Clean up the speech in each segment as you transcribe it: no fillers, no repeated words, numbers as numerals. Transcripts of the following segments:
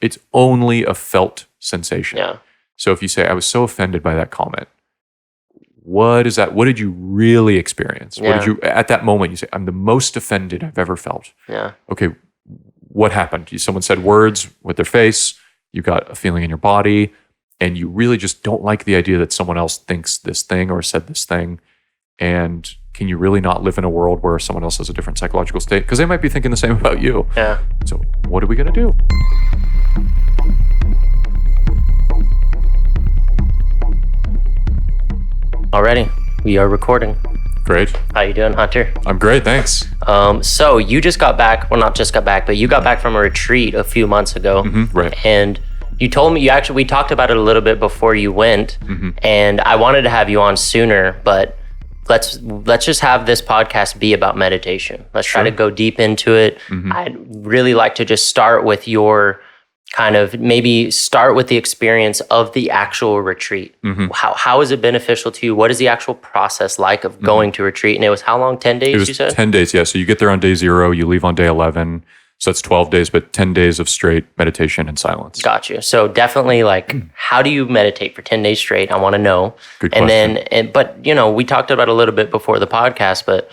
it's only a felt sensation. Yeah. So if you say, I was so offended by that comment, what is that? What did you really experience? Yeah. What did you, at that moment, you say, I'm the most offended I've ever felt. Yeah. Okay, what happened? Someone said words with their face, you got a feeling in your body, and you really just don't like the idea that someone else thinks this thing or said this thing. And can you really not live in a world where someone else has a different psychological state? Because they might be thinking the same about you. Yeah. So what are we going to do? Alrighty, we are recording. Great. How you doing, Hunter? I'm great, thanks. So you just got back, well, not just got back, but you got back from a retreat a few months ago. Right. And you told me, we talked about it a little bit before you went, and I wanted to have you on sooner, but let's just have this podcast be about meditation. Let's try to go deep into it. I'd really like to just start with your maybe start with the experience of the actual retreat. How is it beneficial to you? What is the actual process like of going to retreat? And it was how long? 10 days, it was you said? 10 days, yeah. So you get there on day 0, you leave on day 11. So that's 12 days, but 10 days of straight meditation and silence. Got you. So definitely, how do you meditate for 10 days straight? I want to know. Good question. But we talked about it a little bit before the podcast, but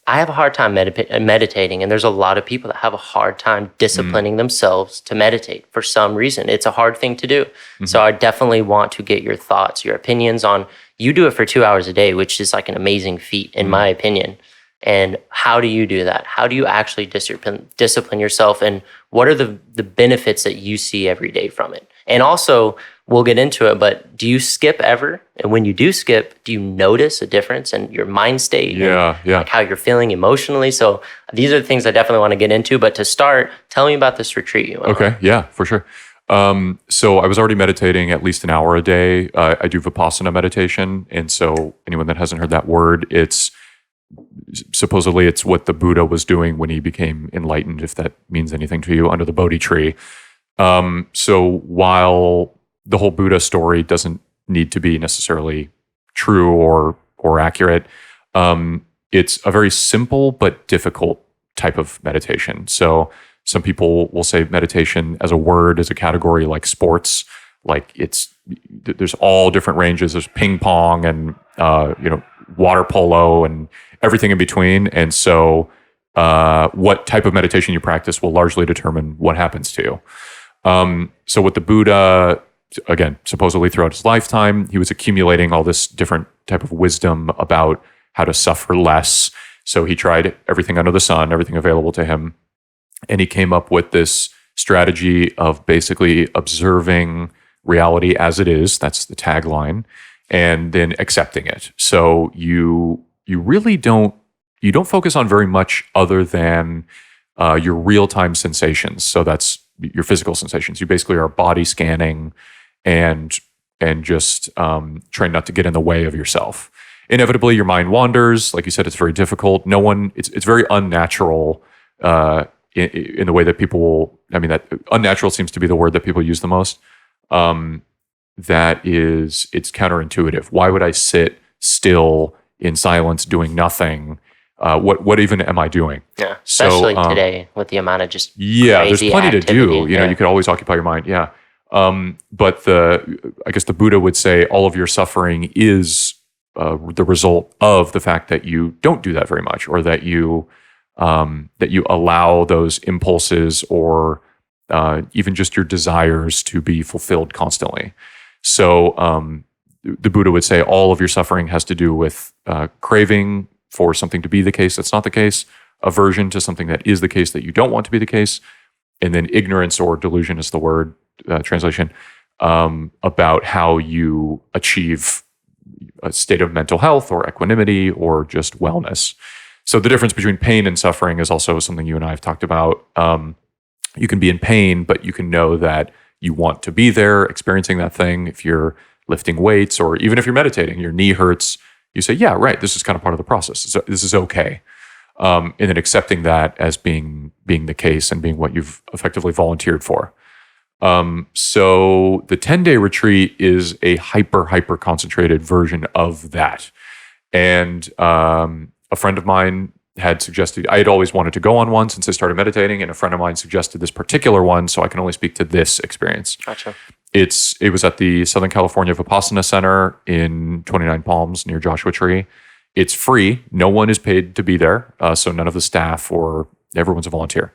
I have a hard time meditating, and there's a lot of people that have a hard time disciplining themselves to meditate for some reason. It's a hard thing to do. So I definitely want to get your thoughts, your opinions on, you do it for 2 hours a day, which is like an amazing feat in my opinion. And how do you do that? How do you actually discipline yourself? And what are the benefits that you see every day from it? And also, we'll get into it, but do you skip ever? And when you do skip, do you notice a difference in your mind state? Yeah. Like how you're feeling emotionally? So these are the things I definitely want to get into. But to start, tell me about this retreat you went on. Okay, yeah, for sure. So I was already meditating at least an hour a day. I do Vipassana meditation. And so anyone that hasn't heard that word, supposedly it's what the Buddha was doing when he became enlightened, if that means anything to you, under the Bodhi tree. So while the whole Buddha story doesn't need to be necessarily true or accurate, it's a very simple but difficult type of meditation. So some people will say meditation as a word, as a category, like sports, like there's all different ranges. There's ping pong and water polo and everything in between. And so what type of meditation you practice will largely determine what happens to you. So with the Buddha, again, supposedly throughout his lifetime, he was accumulating all this different type of wisdom about how to suffer less. So he tried everything under the sun, everything available to him. And he came up with this strategy of basically observing reality as it is. That's the tagline. And then accepting it. So you really don't focus on very much other than your real-time sensations. So that's your physical sensations. You basically are body scanning and just trying not to get in the way of yourself. Inevitably, your mind wanders. Like you said, it's very difficult. It's very unnatural in the way that people that unnatural seems to be the word that people use the most. It's counterintuitive. Why would I sit still in silence doing nothing? What even am I doing? Yeah, especially today with the amount of just there's plenty activity, to do. You could always occupy your mind. Yeah, but I guess the Buddha would say all of your suffering is the result of the fact that you don't do that very much, or that you allow those impulses or even just your desires to be fulfilled constantly. So the Buddha would say all of your suffering has to do with craving for something to be the case that's not the case, aversion to something that is the case that you don't want to be the case, and then ignorance or delusion is the word translation about how you achieve a state of mental health or equanimity or just wellness. So the difference between pain and suffering is also something you and I have talked about. You can be in pain, but you can know that you want to be there experiencing that thing. If you're lifting weights, or even if you're meditating, your knee hurts, you say, yeah, right, this is kind of part of the process. So this is okay. And then accepting that as being the case and being what you've effectively volunteered for. So the 10-day retreat is a hyper concentrated version of that. And a friend of mine had suggested, I had always wanted to go on one since I started meditating, and a friend of mine suggested this particular one, so I can only speak to this experience. Gotcha. It was at the Southern California Vipassana Center in 29 Palms near Joshua Tree. It's free. No one is paid to be there, so none of the staff or everyone's a volunteer.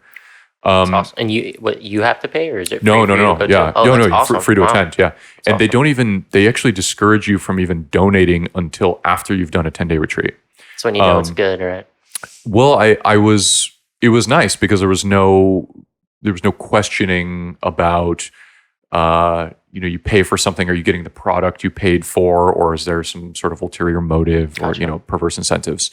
That's awesome. And you have to pay, or is it free? No. Yeah. Oh, no, awesome. free to attend. Yeah, That's and awesome. they actually discourage you from even donating until after you've done a 10-day retreat. That's when you know it's good, right? Well, it was nice because there was no questioning about, you pay for something, are you getting the product you paid for, or is there some sort of ulterior motive or, Gotcha. perverse incentives?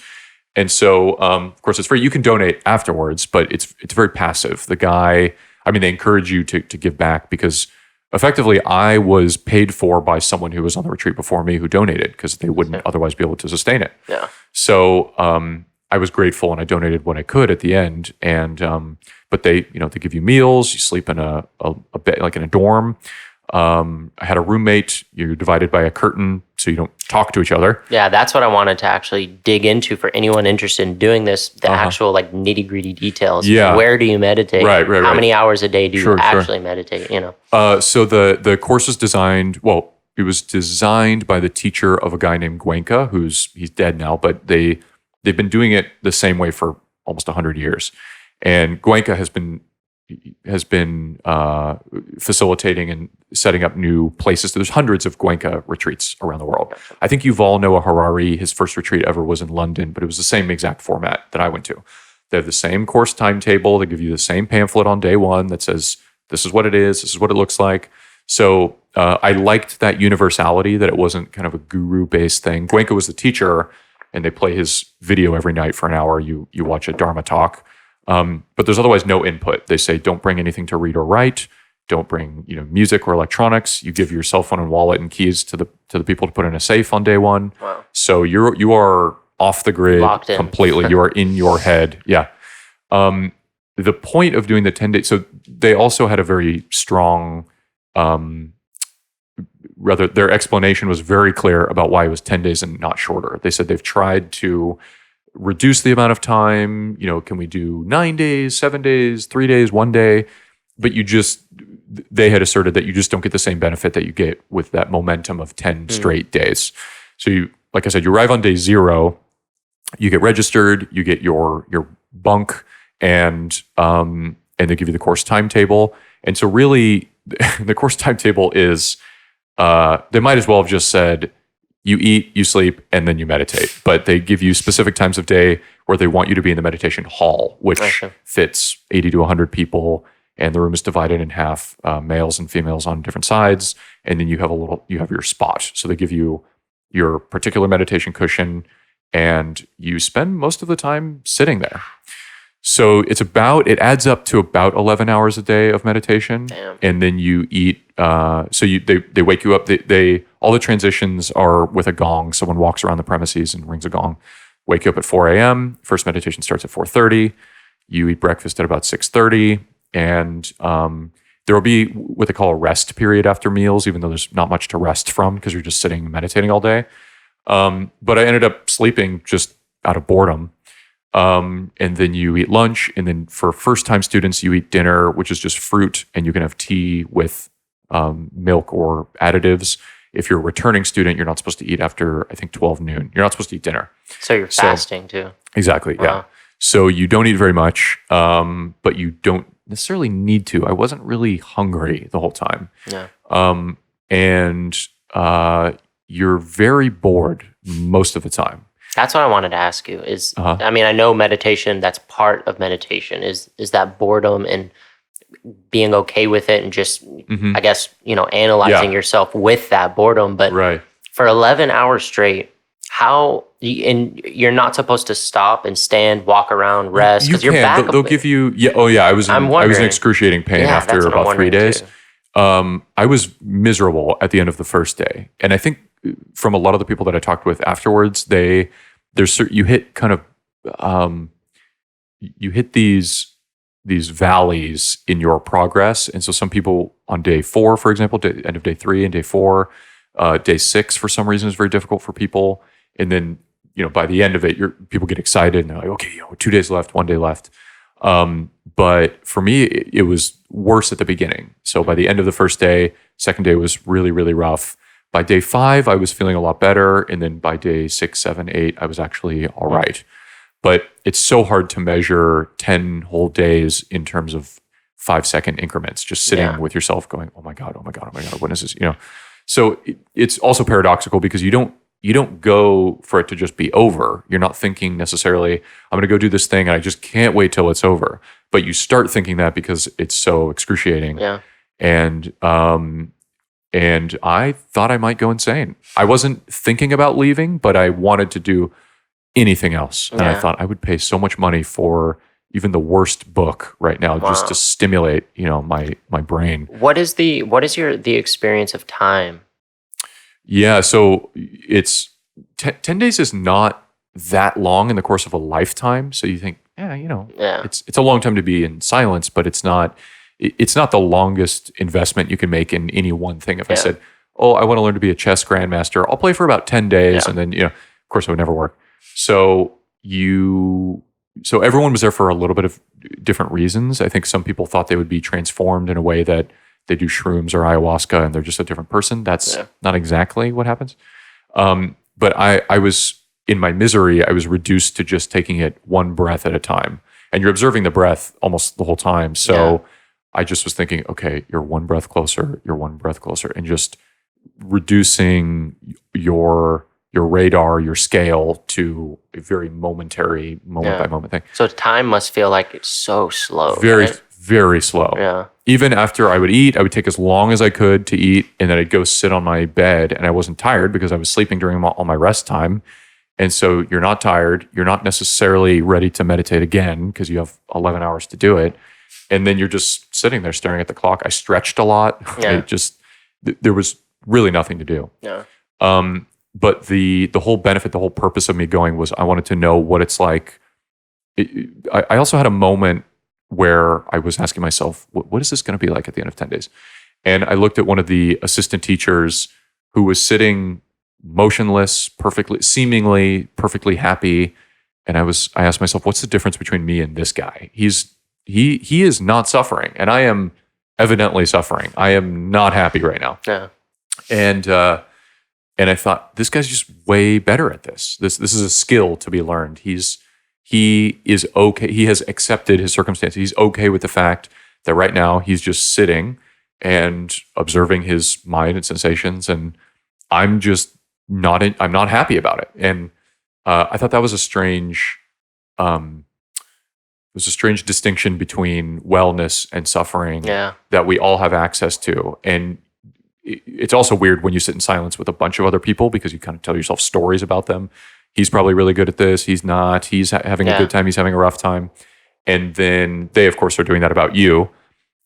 And so, of course, it's free. You can donate afterwards, but it's very passive. They encourage you to give back because effectively I was paid for by someone who was on the retreat before me who donated because they wouldn't otherwise be able to sustain it. Yeah. So I was grateful and I donated what I could at the end. And but they give you meals. You sleep in a bed, like in a dorm. I had a roommate. You're divided by a curtain, so you don't talk to each other. Yeah, that's what I wanted to actually dig into for anyone interested in doing this. The actual like nitty gritty details. Yeah. Where do you meditate? Right. How many hours a day do you actually meditate? So the course is designed. Well, it was designed by the teacher of a guy named Gwenka, he's dead now, but they've been doing it the same way for almost 100 years. And Gwenka has been facilitating and setting up new places. There's hundreds of Gwenka retreats around the world. I think Yuval Noah Harari, his first retreat ever was in London, but it was the same exact format that I went to. They have the same course timetable. They give you the same pamphlet on day one that says, this is what it is, this is what it looks like. So I liked that universality, that it wasn't kind of a guru-based thing. Gwenka was the teacher, and they play his video every night for an hour. You watch a Dharma talk. But there's otherwise no input. They say, don't bring anything to read or write. Don't bring, music or electronics. You give your cell phone and wallet and keys to the people to put in a safe on day one. Wow. So you are off the grid completely. You are in your head. Yeah. The point of doing the 10 days, so they also had a very strong, their explanation was very clear about why it was 10 days and not shorter. They said they've tried to reduce the amount of time, can we do 9 days, 7 days, 3 days, 1 day? But they had asserted that you just don't get the same benefit that you get with that momentum of 10 straight days. So like I said, you arrive on day 0, you get registered, you get your bunk, and they give you the course timetable. And so really the course timetable is, they might as well have just said, you eat, you sleep, and then you meditate. But they give you specific times of day where they want you to be in the meditation hall, which fits 80 to 100 people. And the room is divided in half, males and females on different sides. And then you have your spot. So they give you your particular meditation cushion, and you spend most of the time sitting there. So it adds up to about 11 hours a day of meditation. Damn. And then you eat, they wake you up. All the transitions are with a gong. Someone walks around the premises and rings a gong. Wake you up at 4 a.m. First meditation starts at 4:30. You eat breakfast at about 6:30. And there will be what they call a rest period after meals, even though there's not much to rest from because you're just sitting and meditating all day. But I ended up sleeping just out of boredom. And then you eat lunch. And then for first-time students, you eat dinner, which is just fruit. And you can have tea with milk or additives. If you're a returning student, you're not supposed to eat after, I think, 12 noon. You're not supposed to eat dinner. So you're fasting too. Exactly, yeah. So you don't eat very much, but you don't necessarily need to. I wasn't really hungry the whole time. Yeah. And you're very bored most of the time. That's what I wanted to ask you is, I know meditation, that's part of meditation, is that boredom and being okay with it and just, I guess, analyzing yourself with that boredom. But for 11 hours straight, you're not supposed to stop and stand, walk around, rest, because you're back. They'll give you, I was in excruciating pain after about 3 days. I was miserable at the end of the first day. And I think from a lot of the people that I talked with afterwards, you hit kind of, you hit these valleys in your progress. And so some people on day 4, for example, end of day 3 and day 4, day 6 for some reason is very difficult for people. And then by the end of it, people get excited and they're like, okay, 2 days left, 1 day left. But for me, it was worse at the beginning. So by the end of the first day, second day was really, really rough. By day 5, I was feeling a lot better. And then by day 6, 7, 8, I was actually all right. But it's so hard to measure 10 whole days in terms of 5-second increments, just sitting with yourself going, oh my God, when is this? So it's also paradoxical because you don't go for it to just be over. You're not thinking necessarily, I'm going to go do this thing and I just can't wait till it's over. But you start thinking that because it's so excruciating. Yeah. And I thought I might go insane. I wasn't thinking about leaving, but I wanted to do anything else. And I thought I would pay so much money for even the worst book right now just to stimulate, my brain. What is the experience of time? Yeah, so it's 10 days is not that long in the course of a lifetime. So you think, it's a long time to be in silence, but it's not the longest investment you can make in any one thing. If I said, oh, I want to learn to be a chess grandmaster, I'll play for about 10 days and then, of course it would never work. So everyone was there for a little bit of different reasons. I think some people thought they would be transformed in a way that they do shrooms or ayahuasca and they're just a different person. That's not exactly what happens. But I was, in my misery, I was reduced to just taking it one breath at a time. And you're observing the breath almost the whole time. So I just was thinking, okay, you're one breath closer, and just reducing your radar, your scale to a very momentary, moment by moment thing. So time must feel like it's so slow. Very slow. Yeah. Even after I would eat, I would take as long as I could to eat, and then I'd go sit on my bed, and I wasn't tired because I was sleeping during all my rest time. And so you're not tired. You're not necessarily ready to meditate again because you have 11 hours to do it. And then you're just sitting there staring at the clock. I stretched a lot. Yeah. There was really nothing to do. Yeah. But the whole benefit, the whole purpose of me going was I wanted to know what it's like. I also had a moment where I was asking myself, what is this going to be like at the end of 10 days? And I looked at one of the assistant teachers who was sitting motionless, seemingly perfectly happy. And I asked myself, what's the difference between me and this guy? He is not suffering, and I am evidently suffering. I am not happy right now. Yeah. And I thought, this guy's just way better at this. This is a skill to be learned. He is okay. He has accepted his circumstances. He's okay with the fact that right now he's just sitting and observing his mind and sensations, and I'm just I'm not happy about it. And I thought that was a strange distinction between wellness and suffering that we all have access to. And it's also weird when you sit in silence with a bunch of other people because you kind of tell yourself stories about them. He's probably really good at this. He's not. He's having a good time. He's having a rough time. And then they, of course, are doing that about you.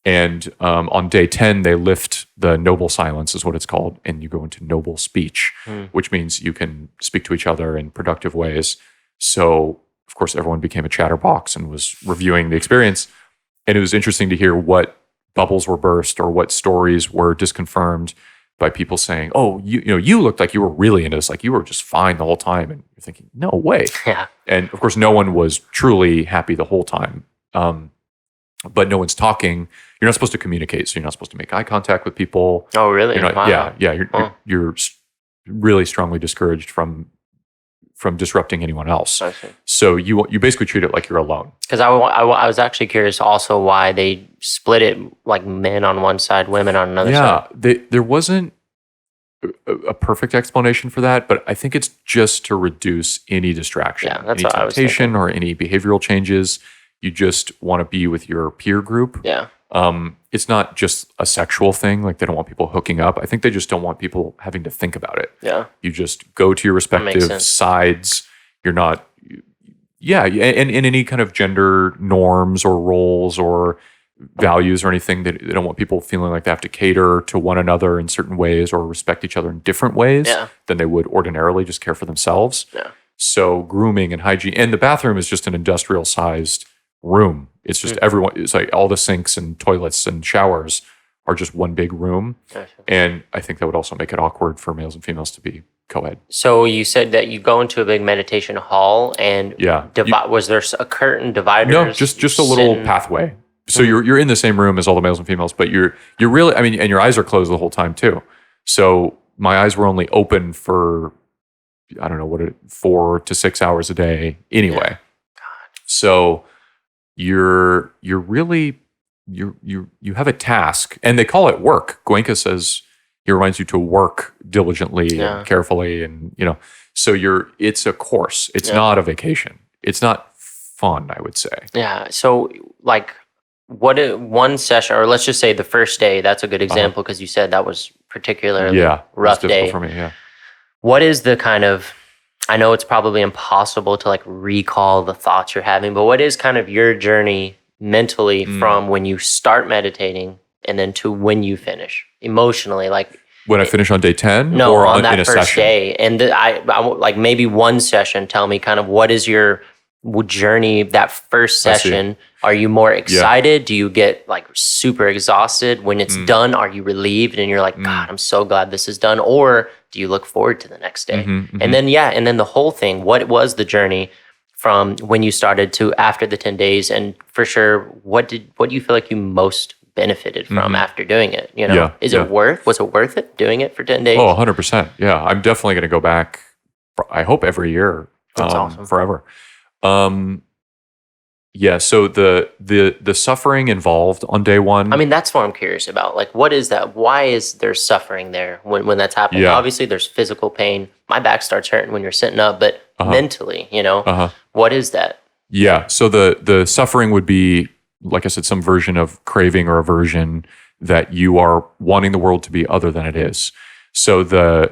And on day 10, they lift the noble silence, is what it's called. And you go into noble speech, which means you can speak to each other in productive ways. So, of course, everyone became a chatterbox and was reviewing the experience. And it was interesting to hear what bubbles were burst or what stories were disconfirmed by people saying, oh, you looked like you were really into this, like you were just fine the whole time. And you're thinking, no way. Yeah. And of course, no one was truly happy the whole time. But no one's talking. You're not supposed to communicate, so you're not supposed to make eye contact with people. Oh, really? You're not, wow. Yeah. You're really strongly discouraged from disrupting anyone else. I see. So you basically treat it like you're alone. Because I was actually curious also why they split it like men on one side, women on another side. Yeah, there wasn't a perfect explanation for that, but I think it's just to reduce any distraction, that's any what I was temptation or any behavioral changes. You just want to be with your peer group. Yeah. It's not just a sexual thing. Like they don't want people hooking up. I think they just don't want people having to think about it. Yeah. You just go to your respective sides. You're not, and any kind of gender norms or roles or values or anything that they don't want people feeling like they have to cater to one another in certain ways or respect each other in different ways than they would ordinarily just care for themselves. Yeah. So grooming and hygiene, and the bathroom is just an industrial sized room. It's just everyone. It's like all the sinks and toilets and showers are just one big room. Gotcha. And I think that would also make it awkward for males and females to be go ahead. So you said that you go into a big meditation hall and was there a curtain divider? No, just a little pathway. So you're in the same room as all the males and females, but you're really, I mean, and your eyes are closed the whole time too. So my eyes were only open for, I don't know 4 to 6 hours a day anyway. Yeah. So you have a task, and they call it work. Goenka says he reminds you to work diligently and carefully, and so it's a course. It's not a vacation. It's not fun, I would say. Yeah. So like one session, or let's just say the first day, that's a good example because you said that was particularly rough day for me. Yeah. What is the kind of, I know it's probably impossible to like recall the thoughts you're having, but what is kind of your journey mentally from when you start meditating and then to when you finish emotionally? Like when I finish on day 10? No, or on that in a first session? day. And I like maybe one session, tell me kind of what is your journey that first session? Are you more excited? Do you get like super exhausted when it's done? Are you relieved and you're like, God, I'm so glad this is done? Or do you look forward to the next day? And then the whole thing, what was the journey from when you started to after the 10 days? And for sure, what do you feel like you most benefited from after doing it? Was it worth it doing it for 10 days? Oh, 100%. Yeah. I'm definitely going to go back. I hope every year, That's awesome. forever. So the suffering involved on day one. I mean, that's what I'm curious about. Like, what is that? Why is there suffering there when that's happening? Yeah. Obviously, there's physical pain. My back starts hurting when you're sitting up, but mentally, what is that? Yeah. So the suffering would be, like I said, some version of craving or aversion that you are wanting the world to be other than it is. So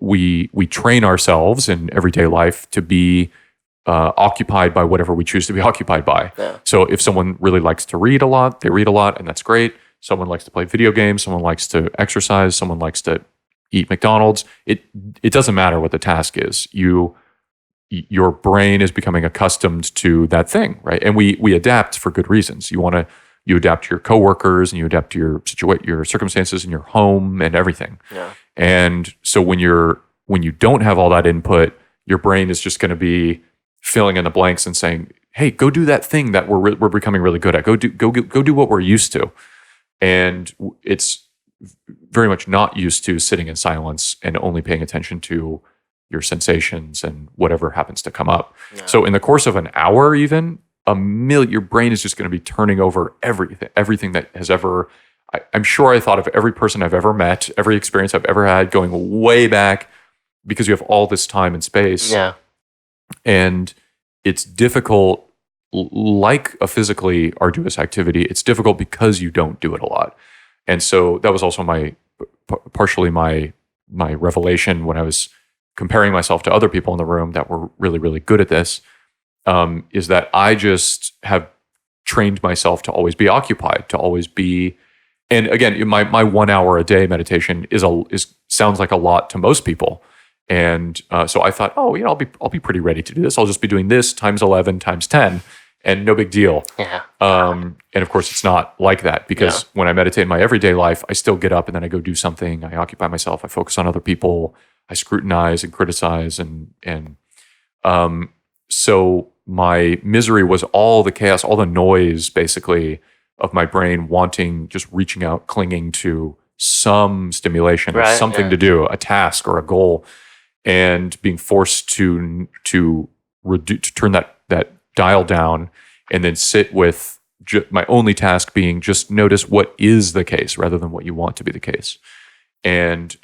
we train ourselves in everyday life to be occupied by whatever we choose to be occupied by. Yeah. So if someone really likes to read a lot, they read a lot, and that's great. Someone likes to play video games. Someone likes to exercise. Someone likes to eat McDonald's. It doesn't matter what the task is. Your brain is becoming accustomed to that thing, right? And we adapt for good reasons. You adapt to your coworkers, and you adapt to your circumstances in your home and everything. Yeah. And so when you don't have all that input, your brain is just going to be filling in the blanks and saying, "Hey, go do that thing that we're becoming really good at. Go do what we're used to." And it's very much not used to sitting in silence and only paying attention to your sensations and whatever happens to come up. Yeah. So in the course of an hour, even your brain is just going to be turning over everything that has ever. I'm sure I thought of every person I've ever met, every experience I've ever had, going way back, because you have all this time and space. Yeah. And it's difficult, like a physically arduous activity. It's difficult because you don't do it a lot. And so that was also partially my revelation when I was comparing myself to other people in the room that were really, really good at this, is that I just have trained myself to always be occupied, to always be. And again, my 1 hour a day meditation sounds like a lot to most people. And so I thought, I'll be pretty ready to do this. I'll just be doing this times 11 times 10, and no big deal. Yeah. And of course, it's not like that, because when I meditate in my everyday life, I still get up and then I go do something. I occupy myself. I focus on other people. I scrutinize and criticize, and so my misery was all the chaos, all the noise, basically, of my brain just reaching out, clinging to some stimulation, or something to do, a task or a goal. And being forced to turn that dial down, and then sit with my only task being just notice what is the case rather than what you want to be the case. And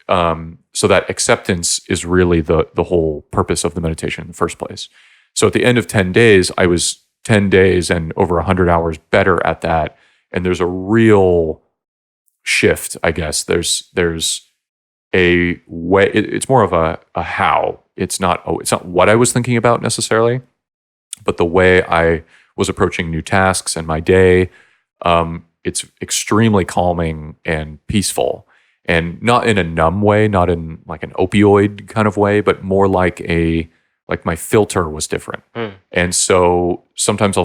so that acceptance is really the whole purpose of the meditation in the first place. So at the end of 10 days, I was 10 days and over 100 hours better at that. And there's a real shift, I guess. There's a way. It's more of a how. It's not what I was thinking about necessarily, but the way I was approaching new tasks and my day. It's extremely calming and peaceful, and not in a numb way, not in like an opioid kind of way, but more like my filter was different. And so sometimes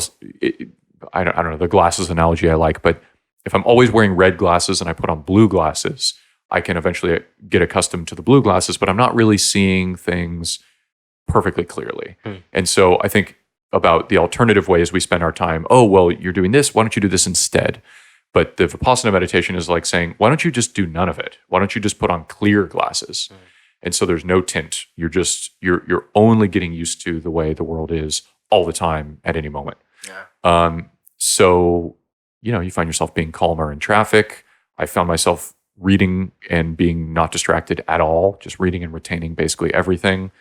I don't know the glasses analogy I like, but if I'm always wearing red glasses and I put on blue glasses, I can eventually get accustomed to the blue glasses, but I'm not really seeing things perfectly clearly. And so I think about the alternative ways we spend our time. Oh, well, you're doing this. Why don't you do this instead? But the Vipassana meditation is like saying, why don't you just do none of it? Why don't you just put on clear glasses? And so there's no tint. You're only getting used to the way the world is all the time at any moment. So, you find yourself being calmer in traffic. I found myself reading and being not distracted at all, just reading and retaining basically everything.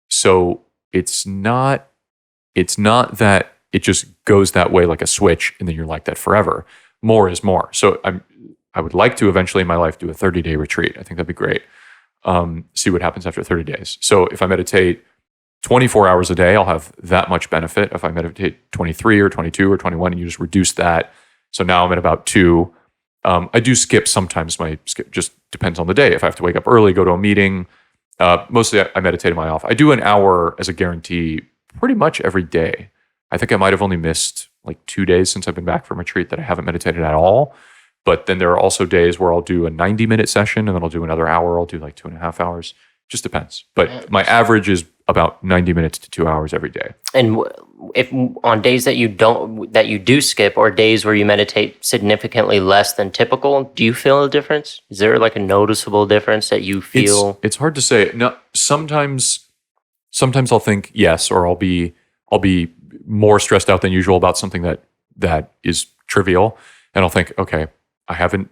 So it's not that it just goes that way like a switch and then you're like that forever. More is more. So I would like to eventually in my life do a 30-day retreat. I think that'd be great. See what happens after 30 days. So if I meditate 24 hours a day, I'll have that much benefit. If I meditate 23 or 22 or 21 and you just reduce that. So now I'm at about 2. I do skip sometimes. My skip just depends on the day. If I have to wake up early, go to a meeting, mostly I meditate in my off. I do an hour as a guarantee pretty much every day. I think I might have only missed like 2 days since I've been back from retreat that I haven't meditated at all. But then there are also days where I'll do a 90-minute session and then I'll do another hour. I'll do like 2.5 hours. Just depends. But my average is about 90 minutes to 2 hours every day. And if on days that you do skip, or days where you meditate significantly less than typical, do you feel a difference? Is there like a noticeable difference that you feel? It's hard to say. No, sometimes I'll think yes, or I'll be more stressed out than usual about something that is trivial, and I'll think, okay, I haven't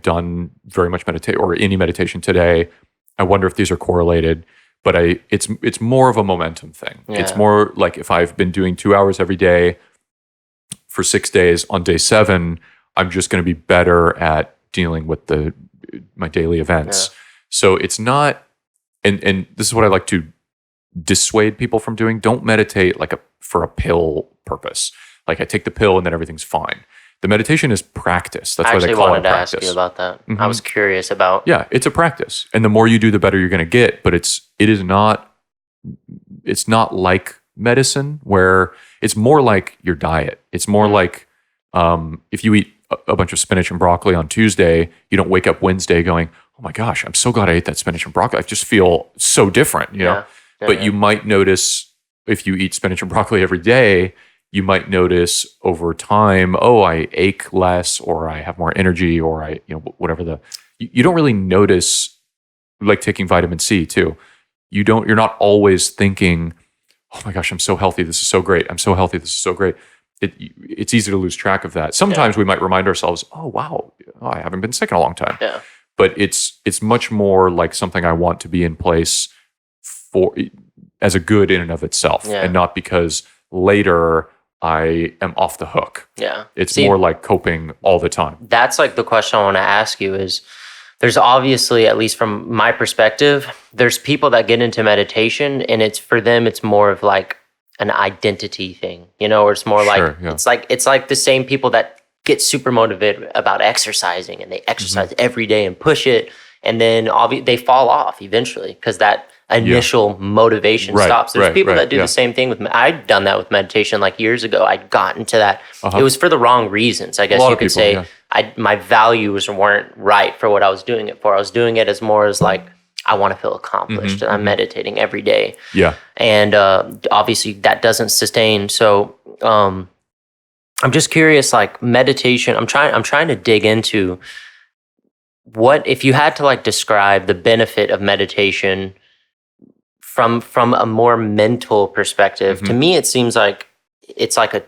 done very much meditation or any meditation today. I wonder if these are correlated. But it's more of a momentum thing. Yeah. It's more like if I've been doing 2 hours every day for 6 days, on day 7, I'm just going to be better at dealing with my daily events. Yeah. So it's not, and this is what I like to dissuade people from doing. Don't meditate for a pill purpose. Like I take the pill and then everything's fine. The meditation is practice. That's why they call it practice. I actually wanted to ask you about that. Mm-hmm. I was curious about. Yeah, it's a practice, and the more you do, the better you're going to get. But it's not like medicine, where it's more like your diet. It's more like if you eat a bunch of spinach and broccoli on Tuesday, you don't wake up Wednesday going, "Oh my gosh, I'm so glad I ate that spinach and broccoli. I just feel so different," know. But you might notice if you eat spinach and broccoli every day. You might notice over time, oh, I ache less, or I have more energy, or I, whatever you don't really notice, like taking vitamin C too. You're not always thinking, oh my gosh, I'm so healthy. This is so great. I'm so healthy. This is so great. It's easy to lose track of that. Sometimes we might remind ourselves, oh, wow, I haven't been sick in a long time. Yeah. But it's much more like something I want to be in place as a good in and of itself, and not because later I am off the hook. Yeah. It's more like coping all the time. That's like the question I want to ask you is, there's obviously, at least from my perspective, there's people that get into meditation and for them, it's more of like an identity thing, or it's more it's like the same people that get super motivated about exercising and they exercise every day and push it. And then they fall off eventually because that initial motivation stops. There's people that do the same thing with me. I'd done that with meditation like years ago. I'd gotten to that. It was for the wrong reasons. I guess you could say my values weren't right for what I was doing it for. I was doing it as more as like, I want to feel accomplished and I'm meditating every day. Yeah. And obviously that doesn't sustain. So I'm just curious, like meditation, I'm trying to dig into what, if you had to like describe the benefit of meditation from a more mental perspective. To me, it seems like it's like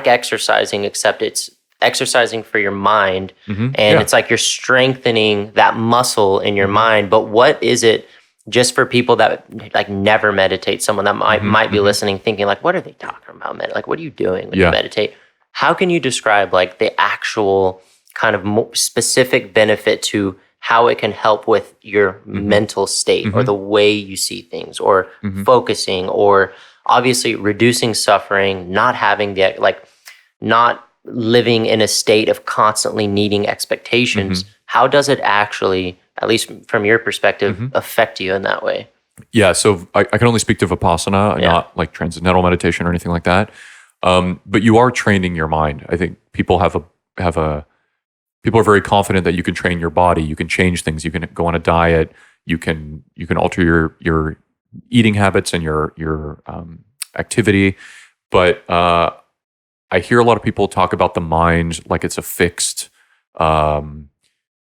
exercising, except it's exercising for your mind, and it's like you're strengthening that muscle in your mind. But what is it, just for people that like never meditate, someone that might be listening, thinking like, what are they talking about? Like, what are you doing when you meditate? How can you describe like the actual kind of more specific benefit to how it can help with your mental state or the way you see things, or focusing, or obviously reducing suffering, not having not living in a state of constantly needing expectations? How does it actually, at least from your perspective, affect you in that way? Yeah, so I can only speak to Vipassana, not like transcendental meditation or anything like that. But you are training your mind. I think people have a people are very confident that you can train your body, you can change things, you can go on a diet, you can alter your eating habits and your activity. But I hear a lot of people talk about the mind like it's a fixed.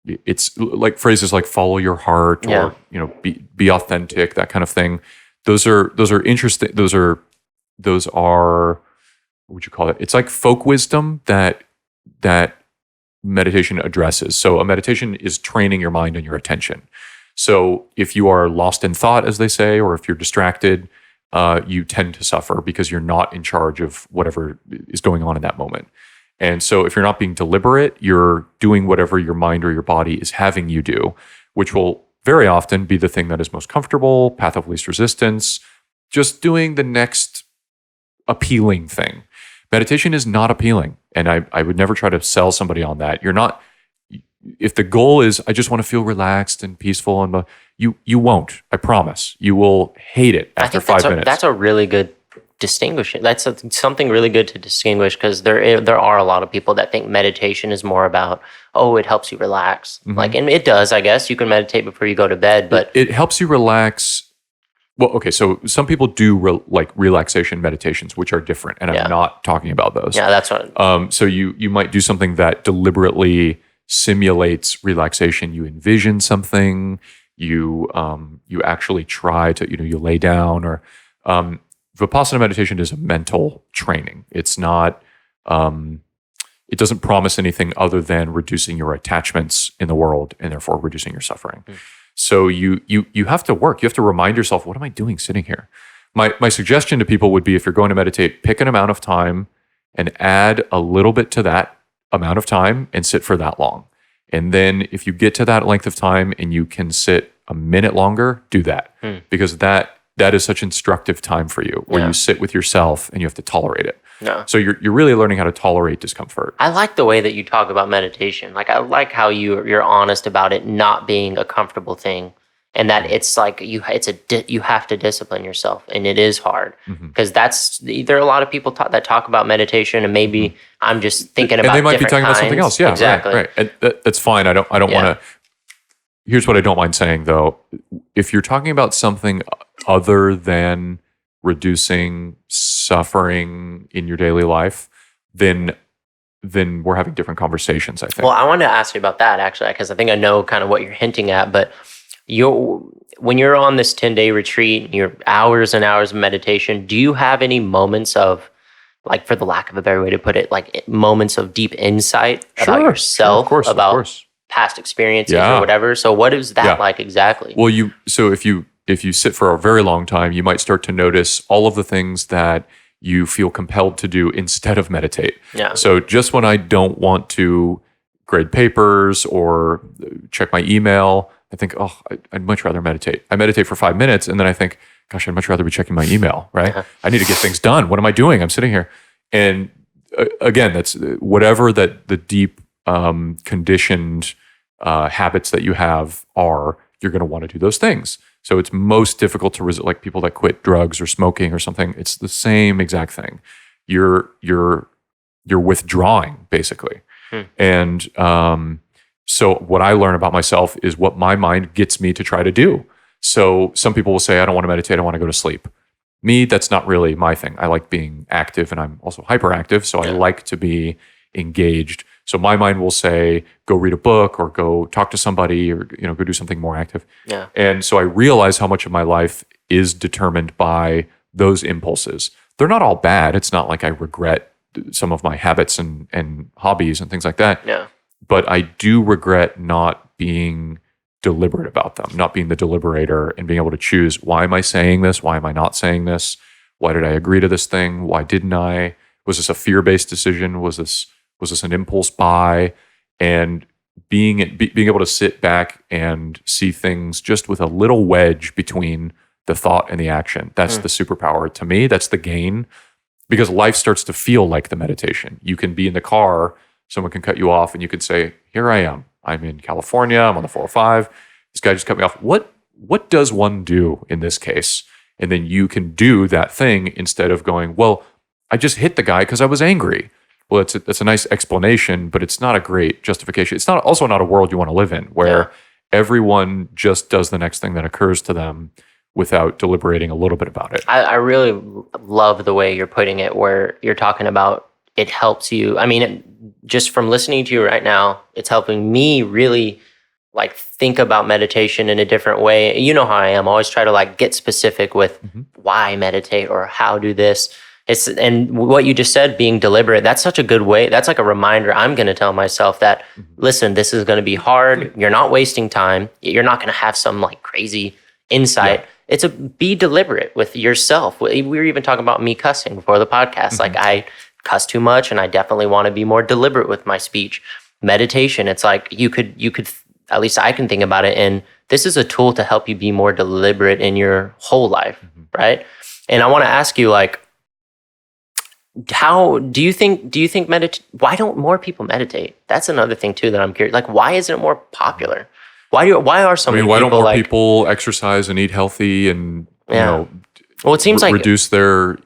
It's like phrases like "follow your heart" or be authentic, that kind of thing. Those are interesting. Those are what would you call it? It's like folk wisdom that meditation addresses. So a meditation is training your mind and your attention. So if you are lost in thought, as they say, or if you're distracted, you tend to suffer because you're not in charge of whatever is going on in that moment. And so if you're not being deliberate, you're doing whatever your mind or your body is having you do, which will very often be the thing that is most comfortable, path of least resistance, just doing the next appealing thing. Meditation is not appealing. And I would never try to sell somebody on that. You're not, if the goal is, I just want to feel relaxed and peaceful, and you won't, I promise. You will hate it after 5 minutes. That's a really good distinguishing. That's something really good to distinguish, because there are a lot of people that think meditation is more about, it helps you relax. Mm-hmm. Like, and it does, I guess. You can meditate before you go to bed, but it helps you relax. Well, okay, so some people do relaxation meditations, which are different, and I'm not talking about those. Yeah, that's what. So you might do something that deliberately simulates relaxation. You envision something. You actually try to you lay down, or Vipassana meditation is a mental training. It's not. It doesn't promise anything other than reducing your attachments in the world and therefore reducing your suffering. So you have to work. You have to remind yourself, what am I doing sitting here? My suggestion to people would be, if you're going to meditate, pick an amount of time and add a little bit to that amount of time and sit for that long. And then if you get to that length of time and you can sit a minute longer, do that. Because that is such instructive time for you, where you sit with yourself and you have to tolerate it. Yeah. So you're really learning how to tolerate discomfort. I like the way that you talk about meditation. Like, I like how you're honest about it not being a comfortable thing, and that it's like you have to discipline yourself, and it is hard, because there are a lot of people that talk about meditation, and maybe I'm just thinking about, and they might be talking about something else. Yeah, exactly. Right. And that's fine. I don't want to. Here's what I don't mind saying, though. If you're talking about something other than reducing suffering in your daily life, then we're having different conversations, I think. Well, I wanted to ask you about that, actually, because I think I know kind of what you're hinting at. But when you're on this 10-day retreat, you're hours and hours of meditation, do you have any moments of, like, for the lack of a better way to put it, like moments of deep insight about yourself, about past experiences or whatever? So what is that like exactly? Well, if you sit for a very long time, you might start to notice all of the things that you feel compelled to do instead of meditate. Yeah. So just when I don't want to grade papers or check my email, I think, I'd much rather meditate. I meditate for 5 minutes, and then I think, gosh, I'd much rather be checking my email, right? I need to get things done. What am I doing? I'm sitting here. And again, that's whatever that the deep conditioned habits that you have are, you're going to want to do those things. So it's most difficult to resist, like people that quit drugs or smoking or something. It's the same exact thing. You're withdrawing, basically. And so what I learn about myself is what my mind gets me to try to do. So some people will say, I don't want to meditate, I want to go to sleep. Me, that's not really my thing. I like being active, and I'm also hyperactive, so I like to be engaged. So my mind will say, go read a book, or go talk to somebody, or go do something more active. Yeah. And so I realize how much of my life is determined by those impulses. They're not all bad. It's not like I regret some of my habits and hobbies and things like that. Yeah. But I do regret not being deliberate about them, not being the deliberator, and being able to choose, why am I saying this? Why am I not saying this? Why did I agree to this thing? Why didn't I? Was this a fear-based decision? Was this an impulse buy? And being able to sit back and see things just with a little wedge between the thought and the action. That's the superpower. To me, that's the gain, because life starts to feel like the meditation. You can be in the car, someone can cut you off, and you can say, here I am. I'm in California, I'm on the 405. This guy just cut me off. What does one do in this case? And then you can do that thing instead of going, well, I just hit the guy because I was angry. well, it's a nice explanation, but it's not a great justification. It's also not a world you want to live in, where everyone just does the next thing that occurs to them without deliberating a little bit about it. I really love the way you're putting it, where you're talking about it helps you. I mean, just from listening to you right now, it's helping me really like think about meditation in a different way. You know how I am. I always try to like get specific with why meditate or how do this. And what you just said, being deliberate, that's such a good way. That's like a reminder I'm going to tell myself that, listen, this is going to be hard. You're not wasting time. You're not going to have some like crazy insight. Yeah. Be deliberate with yourself. We were even talking about me cussing before the podcast. Like I cuss too much, and I definitely want to be more deliberate with my speech. Meditation, it's like you could, at least I can think about it, and this is a tool to help you be more deliberate in your whole life, right? And I want to ask you, like, how do you think why don't more people meditate? That's another thing too that I'm curious. Like, why isn't it more popular? Why are so many people, why don't more people exercise and eat healthy and you know, well, it seems like reduce their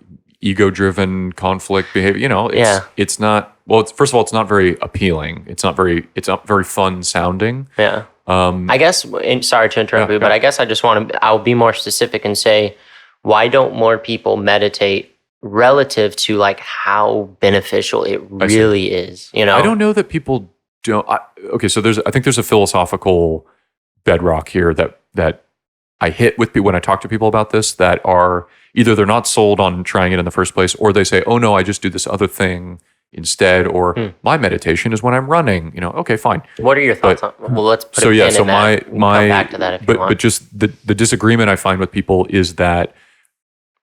ego-driven conflict behavior? You know, it's not, well, first of all, it's not very appealing. It's not very fun sounding. Yeah. I guess, and sorry to interrupt you, but I guess I just I'll be more specific and say, why don't more people meditate relative to like how beneficial it really is? You know, I don't know that people don't. So I think there's a philosophical bedrock here that I hit with people when I talk to people about this, that are either they're not sold on trying it in the first place, or they say, oh no, I just do this other thing instead, or my meditation is when I'm running. You know, okay, fine. What are your thoughts on? Well, let's put a pin in that. Come back to that if you want. But just the disagreement I find with people is that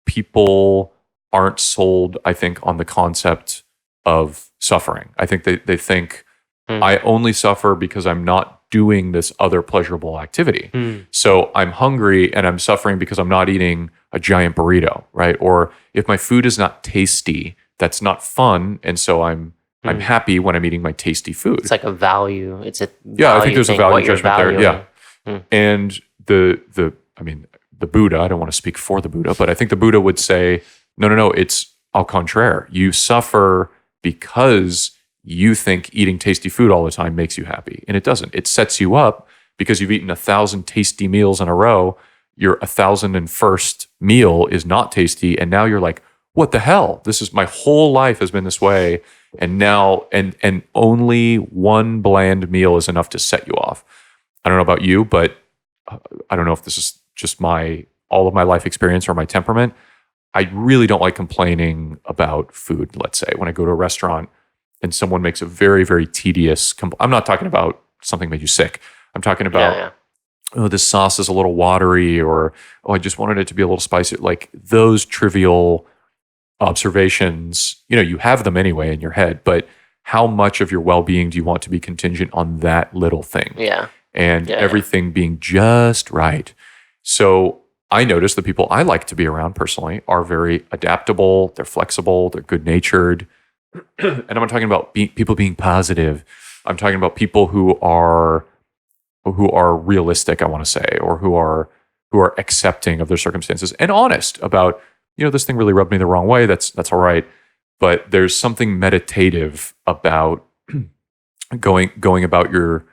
people aren't sold, I think, on the concept of suffering. I think they think I only suffer because I'm not doing this other pleasurable activity. So I'm hungry and I'm suffering because I'm not eating a giant burrito, right? Or if my food is not tasty, that's not fun, and so I'm happy when I'm eating my tasty food. It's like a value. It's a I think there's a value judgment there. Yeah, and the Buddha. I don't want to speak for the Buddha, but I think the Buddha would say, no. It's au contraire. You suffer because you think eating tasty food all the time makes you happy, and it doesn't. It sets you up because you've eaten 1,000 tasty meals in a row. Your 1,001st meal is not tasty, and now you're like, what the hell? This is, my whole life has been this way, and now and only one bland meal is enough to set you off. I don't know about you, but I don't know if this is just all of my life experience or my temperament. I really don't like complaining about food. Let's say when I go to a restaurant and someone makes a very, very tedious. I'm not talking about something made you sick. I'm talking about oh, this sauce is a little watery, or oh, I just wanted it to be a little spicy. Like those trivial observations, you have them anyway in your head, but how much of your well-being do you want to be contingent on that little thing? And everything being just right. So I notice the people I like to be around personally are very adaptable, they're flexible, they're good-natured. And I'm not talking about people being positive. I'm talking about people who are realistic, I want to say, or who are accepting of their circumstances and honest about, this thing really rubbed me the wrong way. That's all right. But there's something meditative about going about your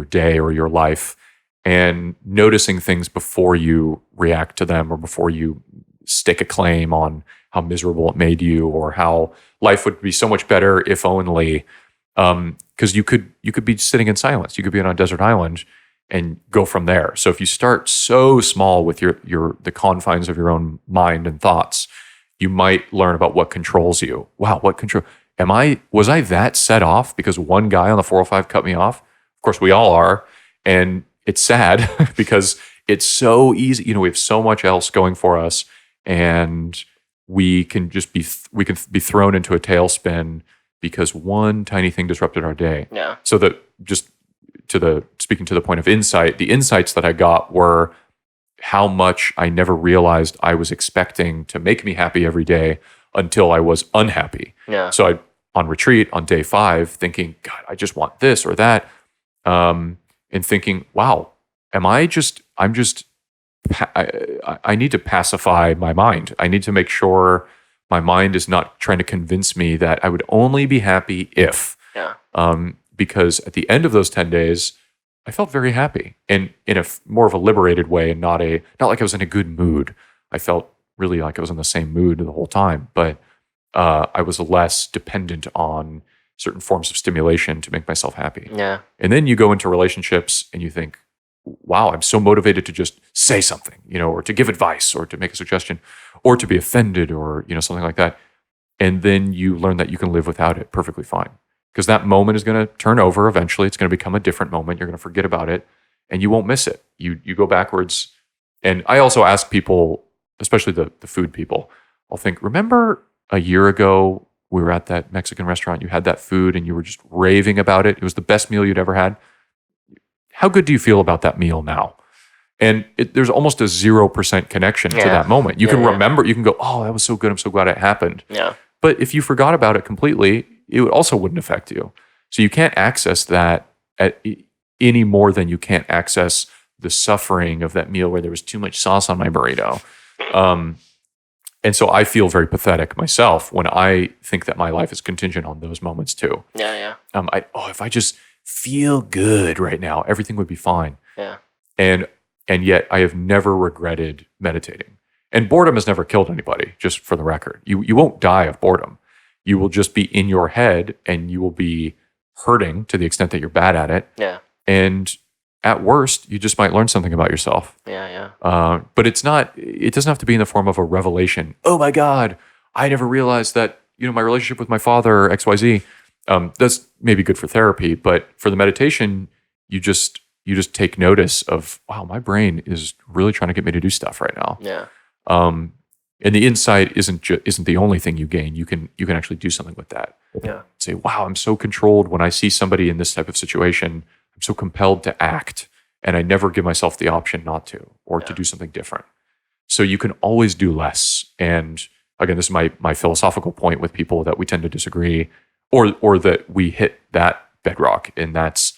day or your life and noticing things before you react to them, or before you stick a claim on how miserable it made you, or how life would be so much better if only. Because you could be sitting in silence. You could be on a desert island and go from there. So if you start so small with the confines of your own mind and thoughts, you might learn about what controls you. Wow, what control? Was I that set off because one guy on the 405 cut me off? Of course, we all are. And it's sad because it's so easy. We have so much else going for us, and we can be thrown into a tailspin because one tiny thing disrupted our day. Yeah. So speaking to the point of insight, the insights that I got were how much I never realized I was expecting to make me happy every day until I was unhappy. Yeah. So on retreat on day 5, thinking, God, I just want this or that. And thinking, wow, I need to pacify my mind. I need to make sure my mind is not trying to convince me that I would only be happy if. Yeah. Because at the end of those 10 days, I felt very happy and in a more of a liberated way, and not like I was in a good mood. I felt really like I was in the same mood the whole time, but I was less dependent on certain forms of stimulation to make myself happy. Yeah. And then you go into relationships and you think, wow, I'm so motivated to just say something, or to give advice or to make a suggestion or to be offended or, something like that. And then you learn that you can live without it perfectly fine. Because that moment is going to turn over eventually. It's going to become a different moment. You're going to forget about it and you won't miss it. You go backwards. And I also ask people, especially the food people, I'll think, remember a year ago we were at that Mexican restaurant, you had that food and you were just raving about it. It was the best meal you'd ever had. How good do you feel about that meal now? And there's almost a 0% connection to that moment. You can remember, you can go, oh, that was so good. I'm so glad it happened. Yeah. But if you forgot about it completely, it also wouldn't affect you. So you can't access that any more than you can't access the suffering of that meal where there was too much sauce on my burrito. And so I feel very pathetic myself when I think that my life is contingent on those moments too. Yeah. If I just feel good right now, everything would be fine. Yeah. And yet I have never regretted meditating. And boredom has never killed anybody, just for the record. You won't die of boredom. You will just be in your head and you will be hurting to the extent that you're bad at it. Yeah. And at worst, you just might learn something about yourself. Yeah. But it doesn't have to be in the form of a revelation. Oh my God, I never realized that, my relationship with my father, XYZ, that's maybe good for therapy, but for the meditation, you just take notice of, wow, my brain is really trying to get me to do stuff right now. Yeah. And the insight isn't the only thing you gain. You can actually do something with that. Yeah. Say, wow, I'm so controlled when I see somebody in this type of situation. I'm so compelled to act, and I never give myself the option not to or to do something different. So you can always do less. And again, this is my philosophical point with people that we tend to disagree, or that we hit that bedrock, and that's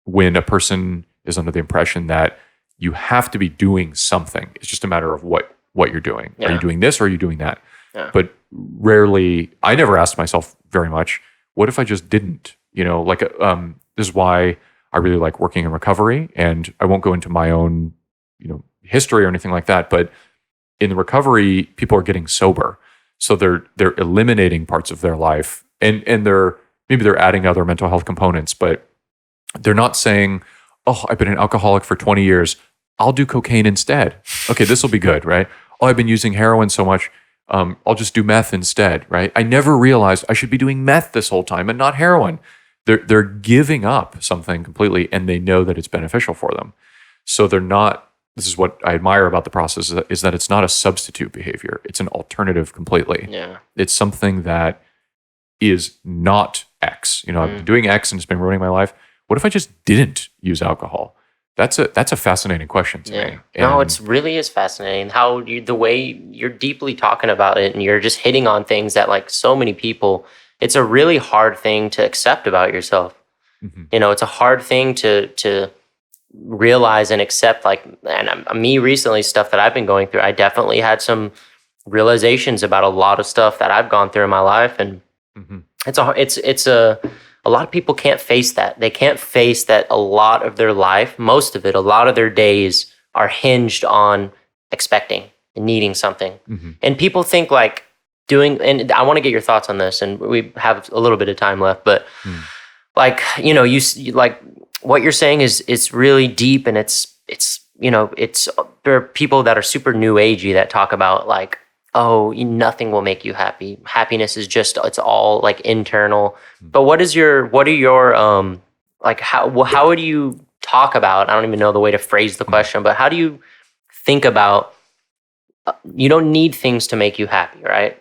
when a person is under the impression that you have to be doing something. It's just a matter of what you're doing. Yeah. Are you doing this or are you doing that? Yeah. But rarely, I never asked myself very much, what if I just didn't? This is why I really like working in recovery, and I won't go into my own, history or anything like that. But in the recovery, people are getting sober, so they're eliminating parts of their life, and they're adding other mental health components, but they're not saying, oh, I've been an alcoholic for 20 years. I'll do cocaine instead. Okay, this will be good, right? Oh, I've been using heroin so much. I'll just do meth instead, right? I never realized I should be doing meth this whole time and not heroin. They're giving up something completely, and they know that it's beneficial for them. So they're not. This is what I admire about the process is that it's not a substitute behavior. It's an alternative completely. Yeah. It's something that is not X. I've been doing X and it's been ruining my life. What if I just didn't use alcohol? That's a fascinating question to me. No, it's really is fascinating how the way you're deeply talking about it, and you're just hitting on things that, like, so many people, it's a really hard thing to accept about yourself. Mm-hmm. It's a hard thing to realize and accept. Like, and me recently, stuff that I've been going through, I definitely had some realizations about a lot of stuff that I've gone through in my life, and a lot of people can't face that. They can't face that a lot of their life, most of it, a lot of their days are hinged on expecting and needing something. Mm-hmm. And people think like and I want to get your thoughts on this, and we have a little bit of time left, but like, you like what you're saying is really deep, and it's there are people that are super new agey that talk about like, oh, nothing will make you happy. Happiness is it's all like internal. But what are your like, how would you talk about, I don't even know the way to phrase the question, but how do you think about, you don't need things to make you happy, right?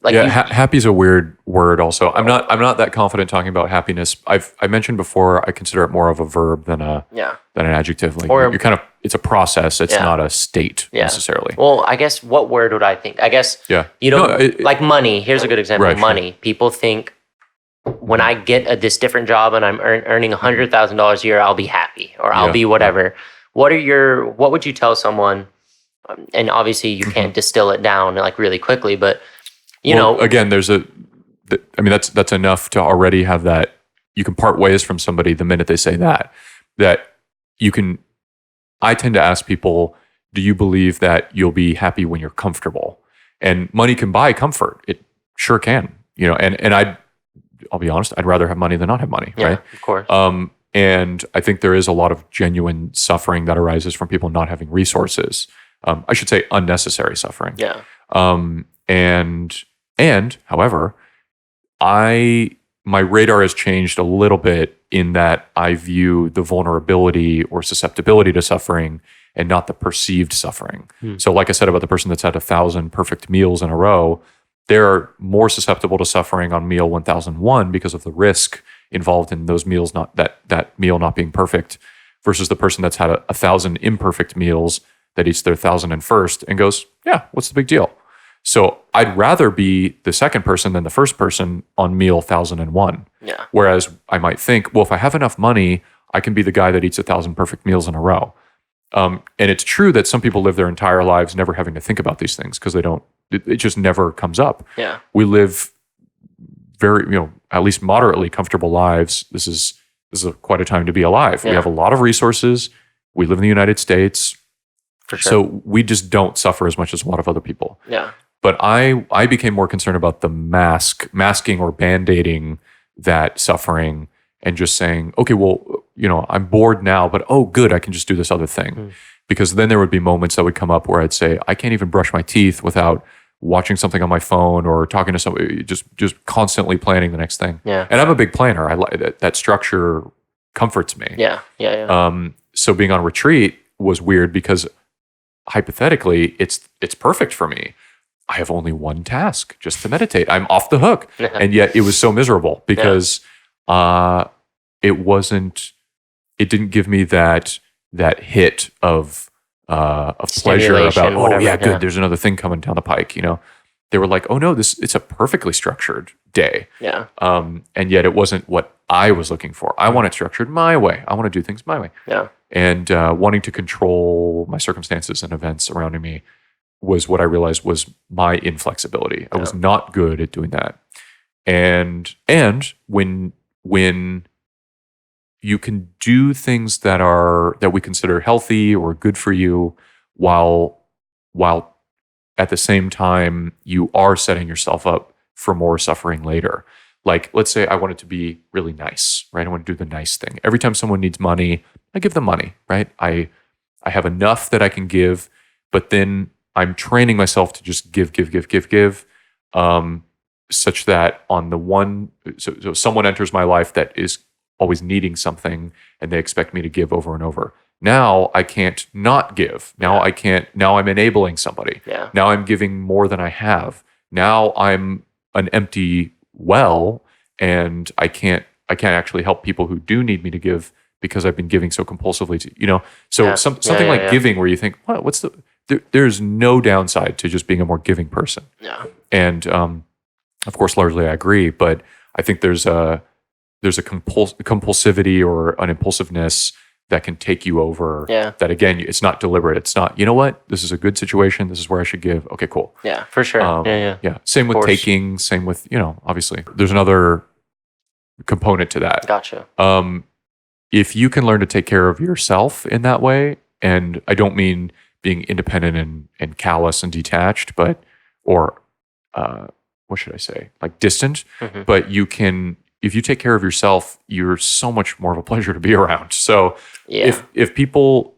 Like, happy is a weird word also. I'm not that confident talking about happiness. I mentioned before, I consider it more of a verb than an adjective. Like, you're kind of, it's a process. It's not a state necessarily. Well, I guess what word would I think? I guess, like money. Here's a good example. Right, money. Sure. People think when I get this different job and I'm earning $100,000 a year, I'll be happy or I'll be whatever. What would you tell someone And obviously you can't distill it down like really quickly, but again, that's enough to already have that. You can part ways from somebody the minute they say that you can. I tend to ask people, do you believe that you'll be happy when you're comfortable? And money can buy comfort. It sure can, and I'll be honest, I'd rather have money than not have money, right? Of course. And I think there is a lot of genuine suffering that arises from people not having resources. I should say unnecessary suffering. Yeah. And however, my radar has changed a little bit in that I view the vulnerability or susceptibility to suffering and not the perceived suffering. So like I said about the person that's had 1,000 perfect meals in a row, they're more susceptible to suffering on meal 1001 because of the risk involved in those meals, not that meal not being perfect, versus the person that's had 1,000 imperfect meals that eats their 1,001st and goes, yeah, what's the big deal? So I'd rather be the second person than the first person on meal 1,001. Yeah. Whereas I might think, well, if I have enough money, I can be the guy that eats 1,000 perfect meals in a row. And it's true that some people live their entire lives never having to think about these things because it just never comes up. Yeah. We live very, at least moderately comfortable lives. This is quite a time to be alive. Yeah. We have a lot of resources. We live in the United States. For sure. So we just don't suffer as much as a lot of other people. Yeah. But I became more concerned about the masking or band-aiding that suffering and just saying, okay, well, I'm bored now, but oh, good, I can just do this other thing. Because then there would be moments that would come up where I'd say, I can't even brush my teeth without watching something on my phone or talking to somebody, just constantly planning the next thing. Yeah. And I'm a big planner. I like that structure comforts me. Yeah. So being on retreat was weird because hypothetically, it's perfect for me. I have only one task, just to meditate. I'm off the hook. And yet it was so miserable because it didn't give me that hit of pleasure about, oh yeah, good, there's another thing coming down the pike, They were like, oh no, it's a perfectly structured day. Yeah. And yet it wasn't what I was looking for. I want it structured my way. I want to do things my way. Yeah. And wanting to control my circumstances and events surrounding me was what I realized was my inflexibility. I was not good at doing that. And when you can do things that we consider healthy or good for you, while at the same time you are setting yourself up for more suffering later. Like, let's say I wanted to be really nice, right? I want to do the nice thing. Every time someone needs money, I give them money, right? I have enough that I can give, but then I'm training myself to just give, such that on the one, so someone enters my life that is always needing something and they expect me to give over and over. Now I can't not give. Now I'm enabling somebody. Yeah. Now I'm giving more than I have. Now I'm an empty well and I can't actually help people who do need me to give because I've been giving so compulsively to, something like giving where you think, what, there's no downside to just being a more giving person. Yeah. And of course, largely I agree, but I think there's a compulsivity or an impulsiveness that can take you over. Yeah. That again, it's not deliberate. It's not, you know what? This is a good situation. This is where I should give. Okay, cool. Yeah, for sure. Yeah. Same with taking. Same with obviously there's another component to that. Gotcha. If you can learn to take care of yourself in that way, and I don't mean being independent and callous and detached, what should I say? Like distant, but you can. If you take care of yourself, you're so much more of a pleasure to be around. So if people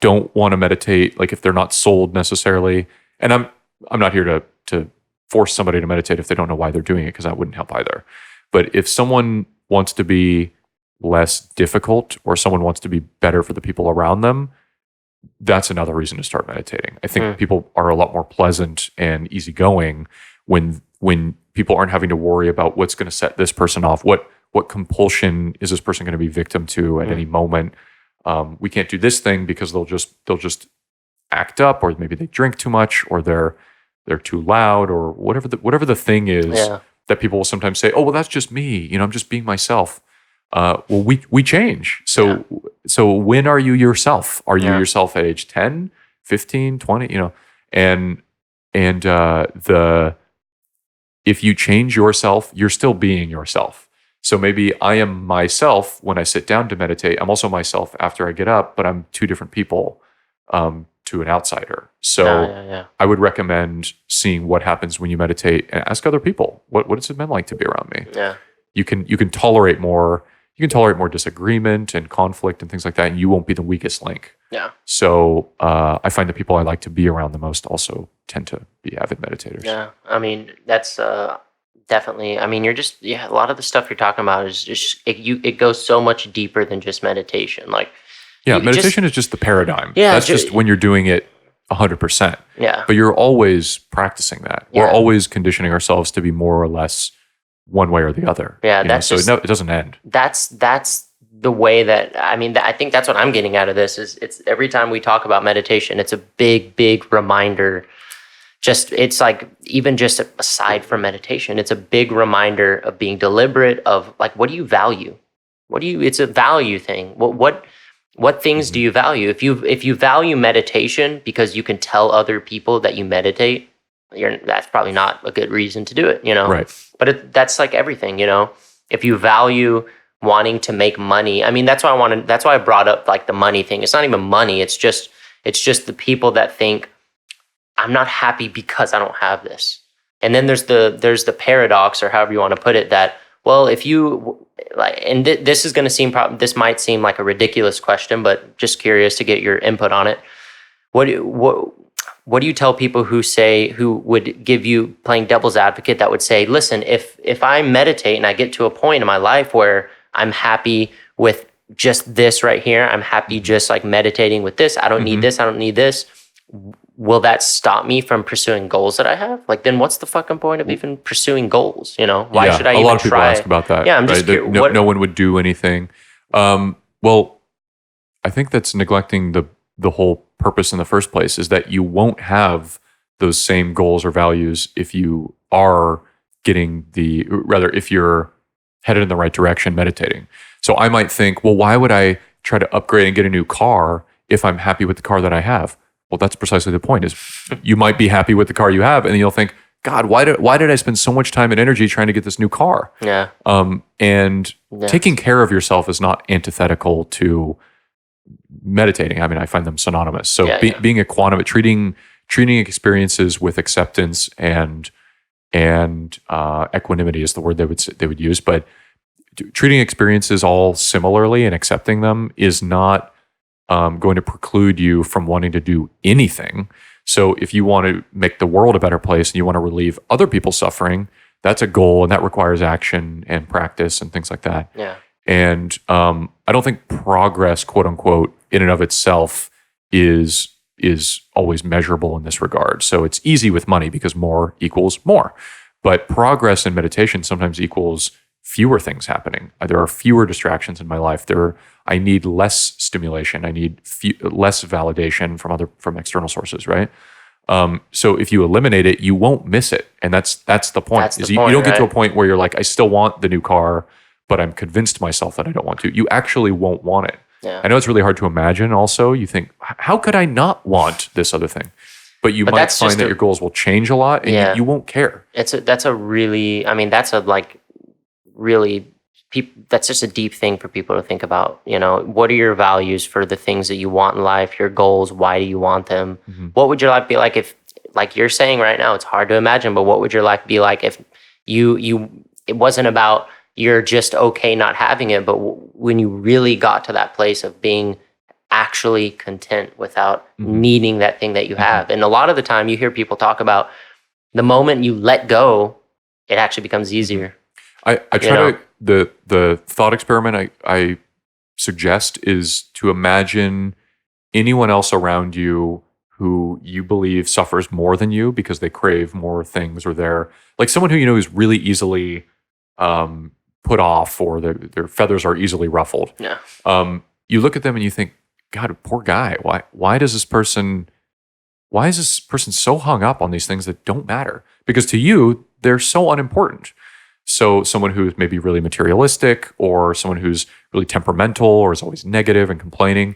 don't want to meditate, like if they're not sold necessarily, and I'm not here to force somebody to meditate if they don't know why they're doing it, because that wouldn't help either. But if someone wants to be less difficult or someone wants to be better for the people around them, that's another reason to start meditating. I think people are a lot more pleasant and easygoing when people aren't having to worry about what's going to set this person off. What compulsion is this person going to be victim to at any moment? We can't do this thing because they'll just act up, or maybe they drink too much, or they're too loud, or whatever the thing is that people will sometimes say, oh, well, that's just me. I'm just being myself. Well, we change. So when are you yourself? Are you yourself at age 10, 15, 20, and if you change yourself, you're still being yourself. So maybe I am myself when I sit down to meditate. I'm also myself after I get up, but I'm two different people to an outsider. So I would recommend seeing what happens when you meditate and ask other people, what has it been like to be around me? Yeah. You can tolerate more. You can tolerate more disagreement and conflict and things like that, and you won't be the weakest link. Yeah. So I find the people I like to be around the most also tend to be avid meditators. Yeah. I mean, that's definitely. I mean, a lot of the stuff you're talking about is just it goes so much deeper than just meditation. Like, meditation is just the paradigm. Yeah, that's just when you're doing it 100%. Yeah. But you're always practicing that. Yeah. We're always conditioning ourselves to be more or less one way or the other. Yeah, it doesn't end. That's the way that, I mean, I think that's what I'm getting out of this is it's every time we talk about meditation, it's a big, big reminder. It's like, even just aside from meditation, it's a big reminder of being deliberate of like, what do you value? It's a value thing. What things do you value? If you value meditation because you can tell other people that you meditate, that's probably not a good reason to do it, Right. But that's like everything, If you value wanting to make money, I mean, that's why I brought up like the money thing. It's not even money. It's just the people that think I'm not happy because I don't have this. And then there's the paradox, or however you want to put it, that, well, if you like, and this is going to seem this might seem like a ridiculous question, but just curious to get your input on it. What do you tell people who would give you, playing devil's advocate, that would say, listen, if I meditate and I get to a point in my life where I'm happy with just this right here, I'm happy just like meditating with this, I don't need this, I don't need this, will that stop me from pursuing goals that I have? Like, then what's the fucking point of even pursuing goals? Why should I even try? A lot of people ask about that. Yeah, I'm just curious. No one would do anything. Well, I think that's neglecting the whole purpose in the first place, is that you won't have those same goals or values if you are if you're headed in the right direction meditating. So I might think, well, why would I try to upgrade and get a new car if I'm happy with the car that I have? Well, that's precisely the point, is you might be happy with the car you have, and you'll think, God, why did I spend so much time and energy trying to get this new car? Yeah. Taking care of yourself is not antithetical to meditating. I mean, I find them synonymous. So being a quantum, treating experiences with acceptance and equanimity is the word they would use. But treating experiences all similarly and accepting them is not going to preclude you from wanting to do anything. So if you want to make the world a better place and you want to relieve other people's suffering, that's a goal, and that requires action and practice and things like that. Yeah. And I don't think progress, quote unquote, in and of itself is always measurable in this regard. So it's easy with money because more equals more. But progress in meditation sometimes equals fewer things happening. There are fewer distractions in my life. I need less stimulation. I need less validation from external sources, right? So if you eliminate it, you won't miss it, and that's the point. You don't get to a point where you're like, I still want the new car, but I'm convinced myself that I don't want to. You actually won't want it. Yeah. I know it's really hard to imagine. Also, you think, how could I not want this other thing? But you might find that your goals will change a lot, and you won't care. That's just a deep thing for people to think about. What are your values for the things that you want in life, your goals? Why do you want them? Mm-hmm. What would your life be like if, like you're saying right now, it's hard to imagine, but what would your life be like if it wasn't about you're just okay not having it, but when you really got to that place of being actually content without needing that thing that you have. And a lot of the time you hear people talk about the moment you let go, it actually becomes easier. I try the thought experiment I suggest is to imagine anyone else around you who you believe suffers more than you because they crave more things, or they're like someone who you know is really easily put off, or their feathers are easily ruffled. Yeah. You look at them and you think, God, poor guy. Why is this person so hung up on these things that don't matter? Because to you, they're so unimportant. So someone who's maybe really materialistic, or someone who's really temperamental, or is always negative and complaining,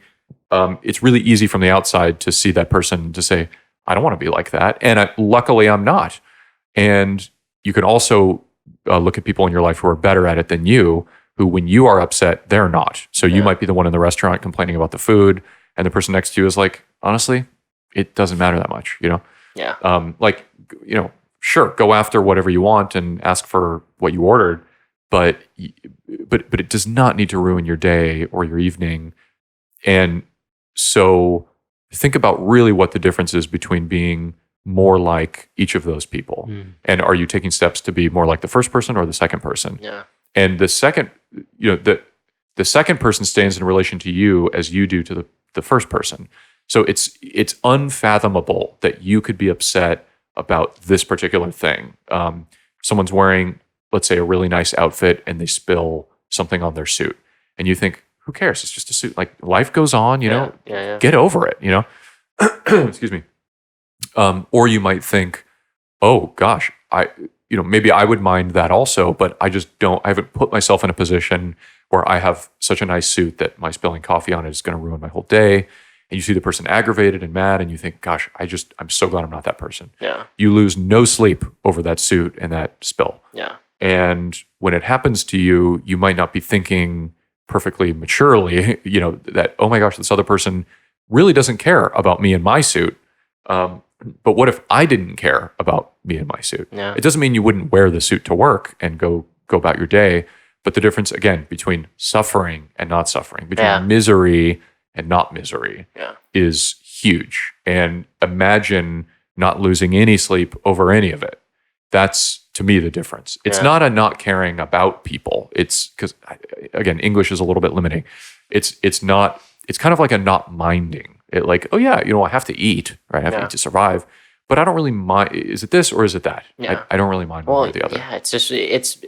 it's really easy from the outside to see that person to say, I don't want to be like that. And luckily I'm not. And you can also look at people in your life who are better at it than you, who when you are upset, they're not. So you might be the one in the restaurant complaining about the food, and the person next to you is like, honestly, it doesn't matter that much, you know? Yeah. Sure, go after whatever you want and ask for what you ordered, but it does not need to ruin your day or your evening. And so think about really what the difference is between being more like each of those people. And are you taking steps to be more like the first person or the second person? Yeah. And the second, the second person stands in relation to you as you do to the first person. So it's unfathomable that you could be upset about this particular thing. Someone's wearing, let's say, a really nice outfit and they spill something on their suit. And you think, who cares? It's just a suit. Like, life goes on, you know? Yeah. Get over it, you know? Excuse me. Or you might think, oh gosh, maybe I would mind that also, but I haven't put myself in a position where I have such a nice suit that my spilling coffee on it is going to ruin my whole day. And you see the person aggravated and mad and you think, gosh, I'm so glad I'm not that person. Yeah. You lose no sleep over that suit and that spill. Yeah. And when it happens to you, you might not be thinking perfectly maturely, that, oh my gosh, this other person really doesn't care about me and my suit. But what if I didn't care about me and my suit? Yeah. It doesn't mean you wouldn't wear the suit to work and go about your day. But the difference, again, between suffering and not suffering, between misery and not misery is huge. And imagine not losing any sleep over any of it. That's, to me, the difference. It's not a not caring about people. It's because, again, English is a little bit limiting. It's kind of like a not minding. It like, oh yeah, I have to eat, right? I have to eat to survive. But I don't really mind, is it this or is it that? Yeah. I don't really mind one or the other. Yeah, it's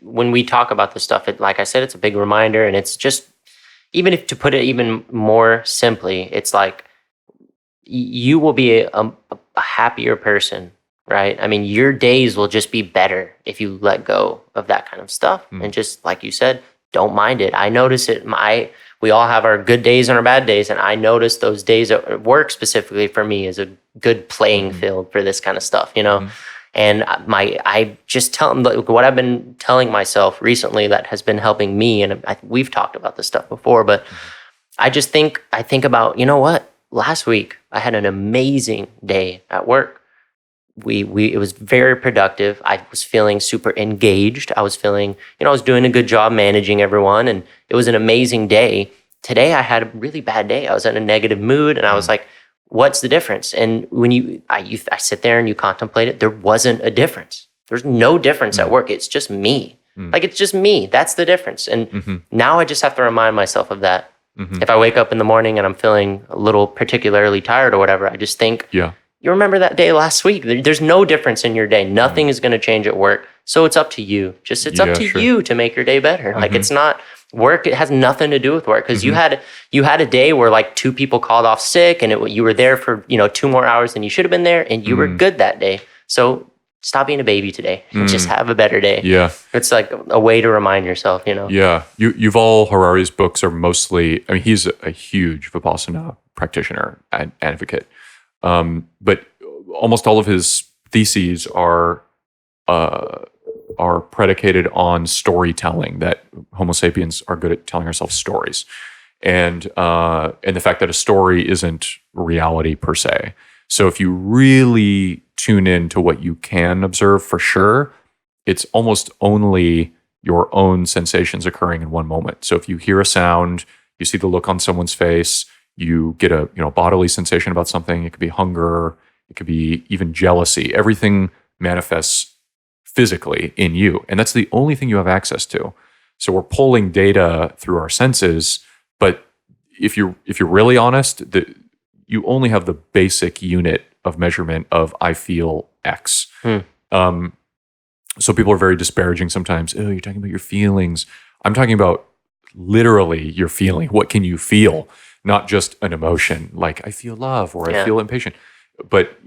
when we talk about this stuff, like I said, it's a big reminder, and it's just, even if to put it even more simply, it's like you will be a happier person, right? I mean, your days will just be better if you let go of that kind of stuff. And just like you said, don't mind it. I notice it. We all have our good days and our bad days, and I notice those days at work specifically for me is a good playing field for this kind of stuff, And I just tell them what I've been telling myself recently that has been helping me, and we've talked about this stuff before, but I think about, you know what? Last week I had an amazing day at work. It was very productive. I was feeling super engaged. I was feeling, I was doing a good job managing everyone, and it was an amazing day. Today I had a really bad day. I was in a negative mood, and I was like, what's the difference? And when I sit there and you contemplate it, there wasn't a difference. There's no difference at work. It's just me. Like, it's just me. That's the difference. And now I just have to remind myself of that. If I wake up in the morning and I'm feeling a little particularly tired or whatever, I just think, you remember that day last week. There's no difference in your day. Nothing is going to change at work. So it's up to you. It's up to you to make your day better. Like, it's not work. It has nothing to do with work, because you had a day where like 2 people called off sick, and you were there for 2 more hours than you should have been there, and you were good that day. So stop being a baby today and just have a better day. Yeah, it's like a way to remind yourself. Yeah, Yuval Harari's books are mostly. I mean, he's a huge Vipassana practitioner and advocate. But almost all of his theses are predicated on storytelling, that Homo sapiens are good at telling ourselves stories, and the fact that a story isn't reality per se. So if you really tune in to what you can observe for sure, it's almost only your own sensations occurring in one moment. So if you hear a sound, you see the look on someone's face, you get a bodily sensation about something. It could be hunger, it could be even jealousy. Everything manifests physically in you, and that's the only thing you have access to. So we're pulling data through our senses, but if you're really honest, you only have the basic unit of measurement of I feel X. So people are very disparaging sometimes. Oh, you're talking about your feelings. I'm talking about literally your feeling. What can you feel? Not just an emotion like I feel love or I feel impatient, but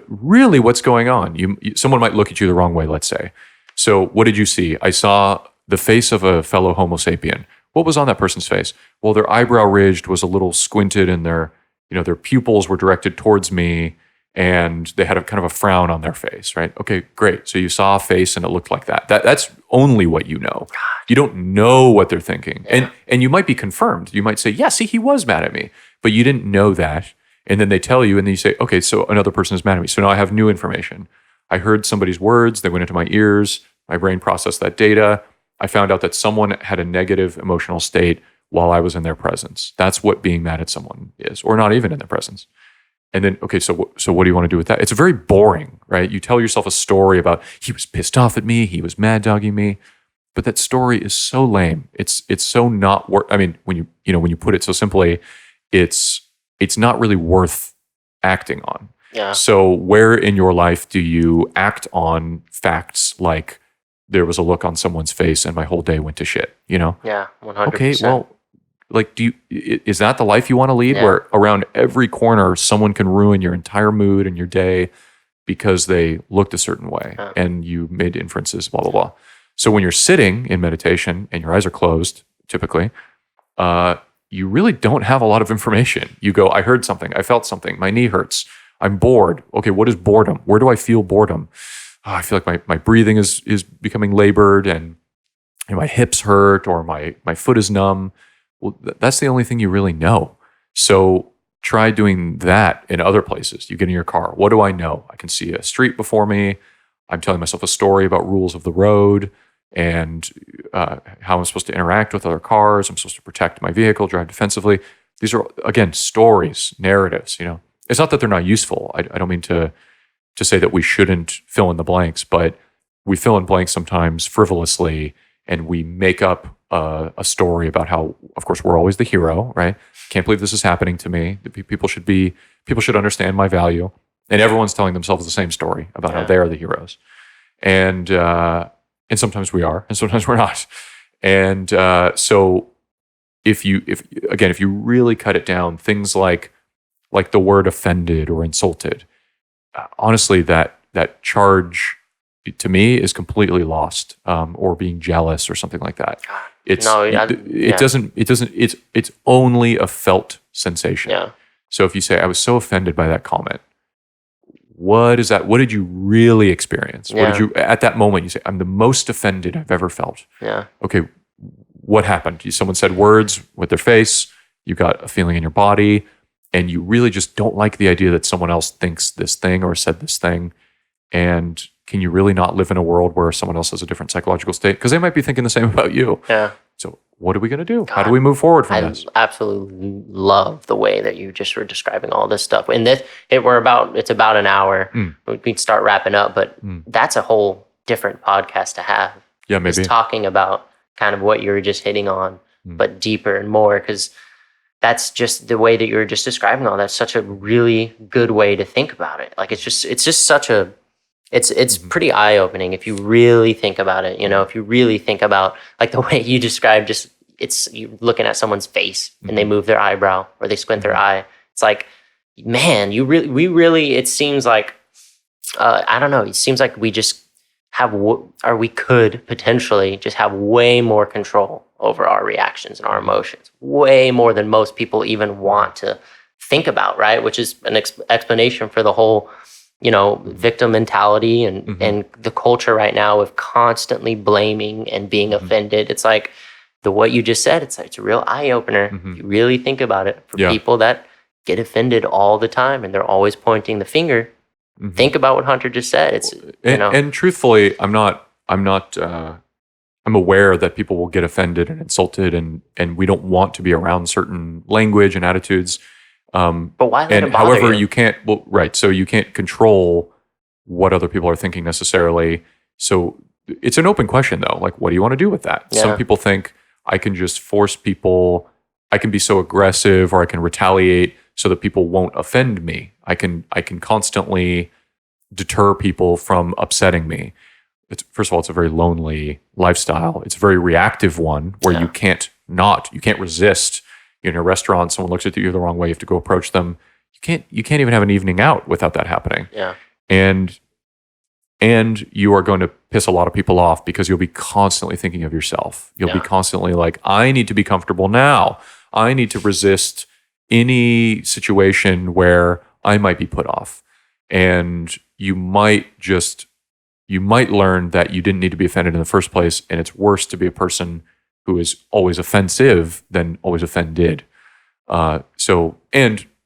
really what's going on? Someone might look at you the wrong way, let's say. So what did you see? I saw the face of a fellow Homo sapien. What was on that person's face? Well, their eyebrow ridge was a little squinted and their pupils were directed towards me and they had a kind of a frown on their face, right? Okay, great. So you saw a face and it looked like that. That's only what you know. You don't know what they're thinking. Yeah. And you might be confirmed. You might say, yeah, see, he was mad at me. But you didn't know that. And then they tell you and then you say, okay, so another person is mad at me. So now I have new information. I heard somebody's words. They went into my ears. My brain processed that data. I found out that someone had a negative emotional state while I was in their presence. That's what being mad at someone is, or not even in their presence. And then, okay, so what do you want to do with that? It's very boring, right? You tell yourself a story about he was pissed off at me, he was mad dogging me, but that story is so lame. It's so not worth. I mean, when you put it so simply, it's not really worth acting on. Yeah. So where in your life do you act on facts like there was a look on someone's face and my whole day went to shit? Yeah, 100%. Okay, well, like, is that the life you want to lead, Yeah. where around every corner someone can ruin your entire mood and your day because they looked a certain way and you made inferences, blah, blah, blah. So when you're sitting in meditation and your eyes are closed, typically, you really don't have a lot of information. You go, I heard something, I felt something, my knee hurts, I'm bored. Okay, what is boredom? Where do I feel boredom? I feel like my breathing is becoming labored and my hips hurt or my foot is numb. Well, that's the only thing you really know. So try doing that in other places. You get in your car. What do I know? I can see a street before me. I'm telling myself a story about rules of the road and how I'm supposed to interact with other cars. I'm supposed to protect my vehicle, drive defensively. These are, again, stories, narratives. It's not that they're not useful. I don't mean to say that we shouldn't fill in the blanks, but we fill in blanks sometimes frivolously, and we make up a story about how, of course, we're always the hero, right? Can't believe this is happening to me. People should understand my value, and everyone's telling themselves the same story about how they are the heroes, and sometimes we are, and sometimes we're not. And so, if you really cut it down, things like the word offended or insulted, honestly, that charge to me is completely lost, or being jealous or something like that. It's only a felt sensation. Yeah. So if you say, I was so offended by that comment, what is that? What did you really experience? Yeah. What did you, at that moment, you say, I'm the most offended I've ever felt. Yeah. Okay, what happened? Someone said words with their face, you got a feeling in your body, and you really just don't like the idea that someone else thinks this thing or said this thing. And can you really not live in a world where someone else has a different psychological state? Because they might be thinking the same about you. Yeah. So what are we going to do? How do we move forward from this? I absolutely love the way that you just were describing all this stuff. And it's about an hour. We can start wrapping up, but that's a whole different podcast to have. Yeah, maybe. Just talking about kind of what you were just hitting on, but deeper and more, because that's just the way that you were just describing all that. Such a really good way to think about it. Like it's just such a, it's pretty eye-opening if you really think about it. If you really think about like the way you described, just it's you looking at someone's face and they move their eyebrow or they squint their eye. It's like, man, it seems like, I don't know. It seems like we just have, or we could potentially just have way more control over our reactions and our emotions, way more than most people even want to think about, right? Which is an explanation for the whole, victim mentality and the culture right now of constantly blaming and being offended. It's like what you just said, it's a real eye opener. You really think about it for people that get offended all the time and they're always pointing the finger. Think about what Hunter just said. And truthfully, I'm aware that people will get offended and insulted and we don't want to be around certain language and attitudes. But why let it bother however, you? you can't, so you can't control what other people are thinking necessarily. So it's an open question though. Like, what do you want to do with that? Yeah. Some people think I can just force people, I can be so aggressive or I can retaliate so that people won't offend me. I can constantly deter people from upsetting me. First of all, it's a very lonely lifestyle. It's a very reactive one where you can't resist. You're in a restaurant, someone looks at you the wrong way, you have to go approach them. You can't even have an evening out without that happening. Yeah. And And you are going to piss a lot of people off because you'll be constantly thinking of yourself. You'll be constantly like, I need to be comfortable now. I need to resist any situation where I might be put off. And you might learn that you didn't need to be offended in the first place. And it's worse to be a person who is always offensive than always offended. And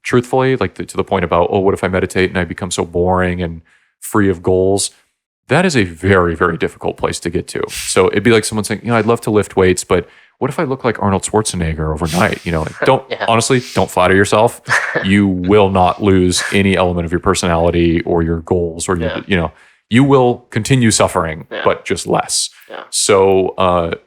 truthfully, like to the point about, what if I meditate and I become so boring and free of goals? That is a very, very difficult place to get to. So it'd be like someone saying, I'd love to lift weights, but what if I look like Arnold Schwarzenegger overnight? Honestly, don't flatter yourself. You will not lose any element of your personality or your goals, or you will continue suffering, but just less. Yeah. So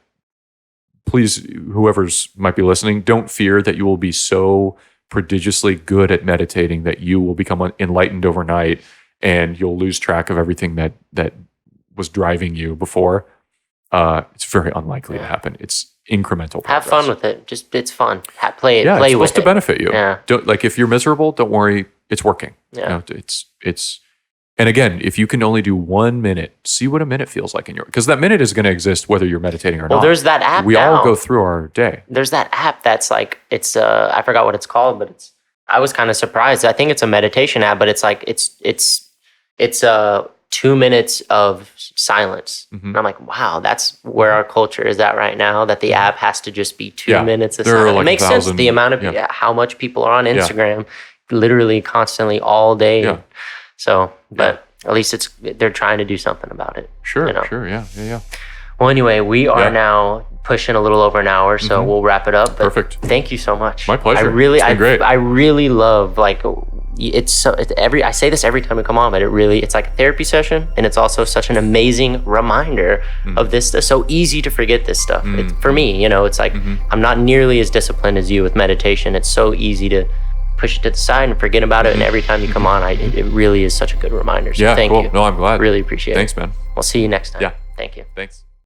please, whoever's might be listening, don't fear that you will be so prodigiously good at meditating that you will become enlightened overnight and you'll lose track of everything that was driving you before. It's very unlikely to happen. It's incremental progress. Have fun with it. Just, it's fun. Play it. Yeah, play it's with supposed to benefit you. Yeah. If you're miserable, don't worry. It's working. Yeah. It's. And again, if you can only do 1 minute, see what a minute feels like because that minute is going to exist whether you're meditating or not. Well, there's that app. We all go through our day. There's that app that's like, it's I forgot what it's called, but I was kind of surprised. I think it's a meditation app, but it's like it's 2 minutes of silence. Mm-hmm. And I'm like, wow, that's where our culture is at right now, that the app has to just be 2 minutes of there silence. are like it makes 1,000, sense, the amount of how much people are on Instagram literally constantly all day. Yeah. So, but at least they're trying to do something about it. Sure, sure, yeah. Well, anyway, we are now pushing a little over an hour, so we'll wrap it up. But perfect. Thank you so much. My pleasure. It's been great. I really love I say this every time we come on, but it's like a therapy session, and it's also such an amazing reminder of this. It's so easy to forget this stuff. For me, it's like I'm not nearly as disciplined as you with meditation. It's so easy to push it to the side and forget about it. And every time you come on, it really is such a good reminder. So thank you. No, I'm glad. Really appreciate it. Thanks, man. We'll see you next time. Yeah. Thank you. Thanks.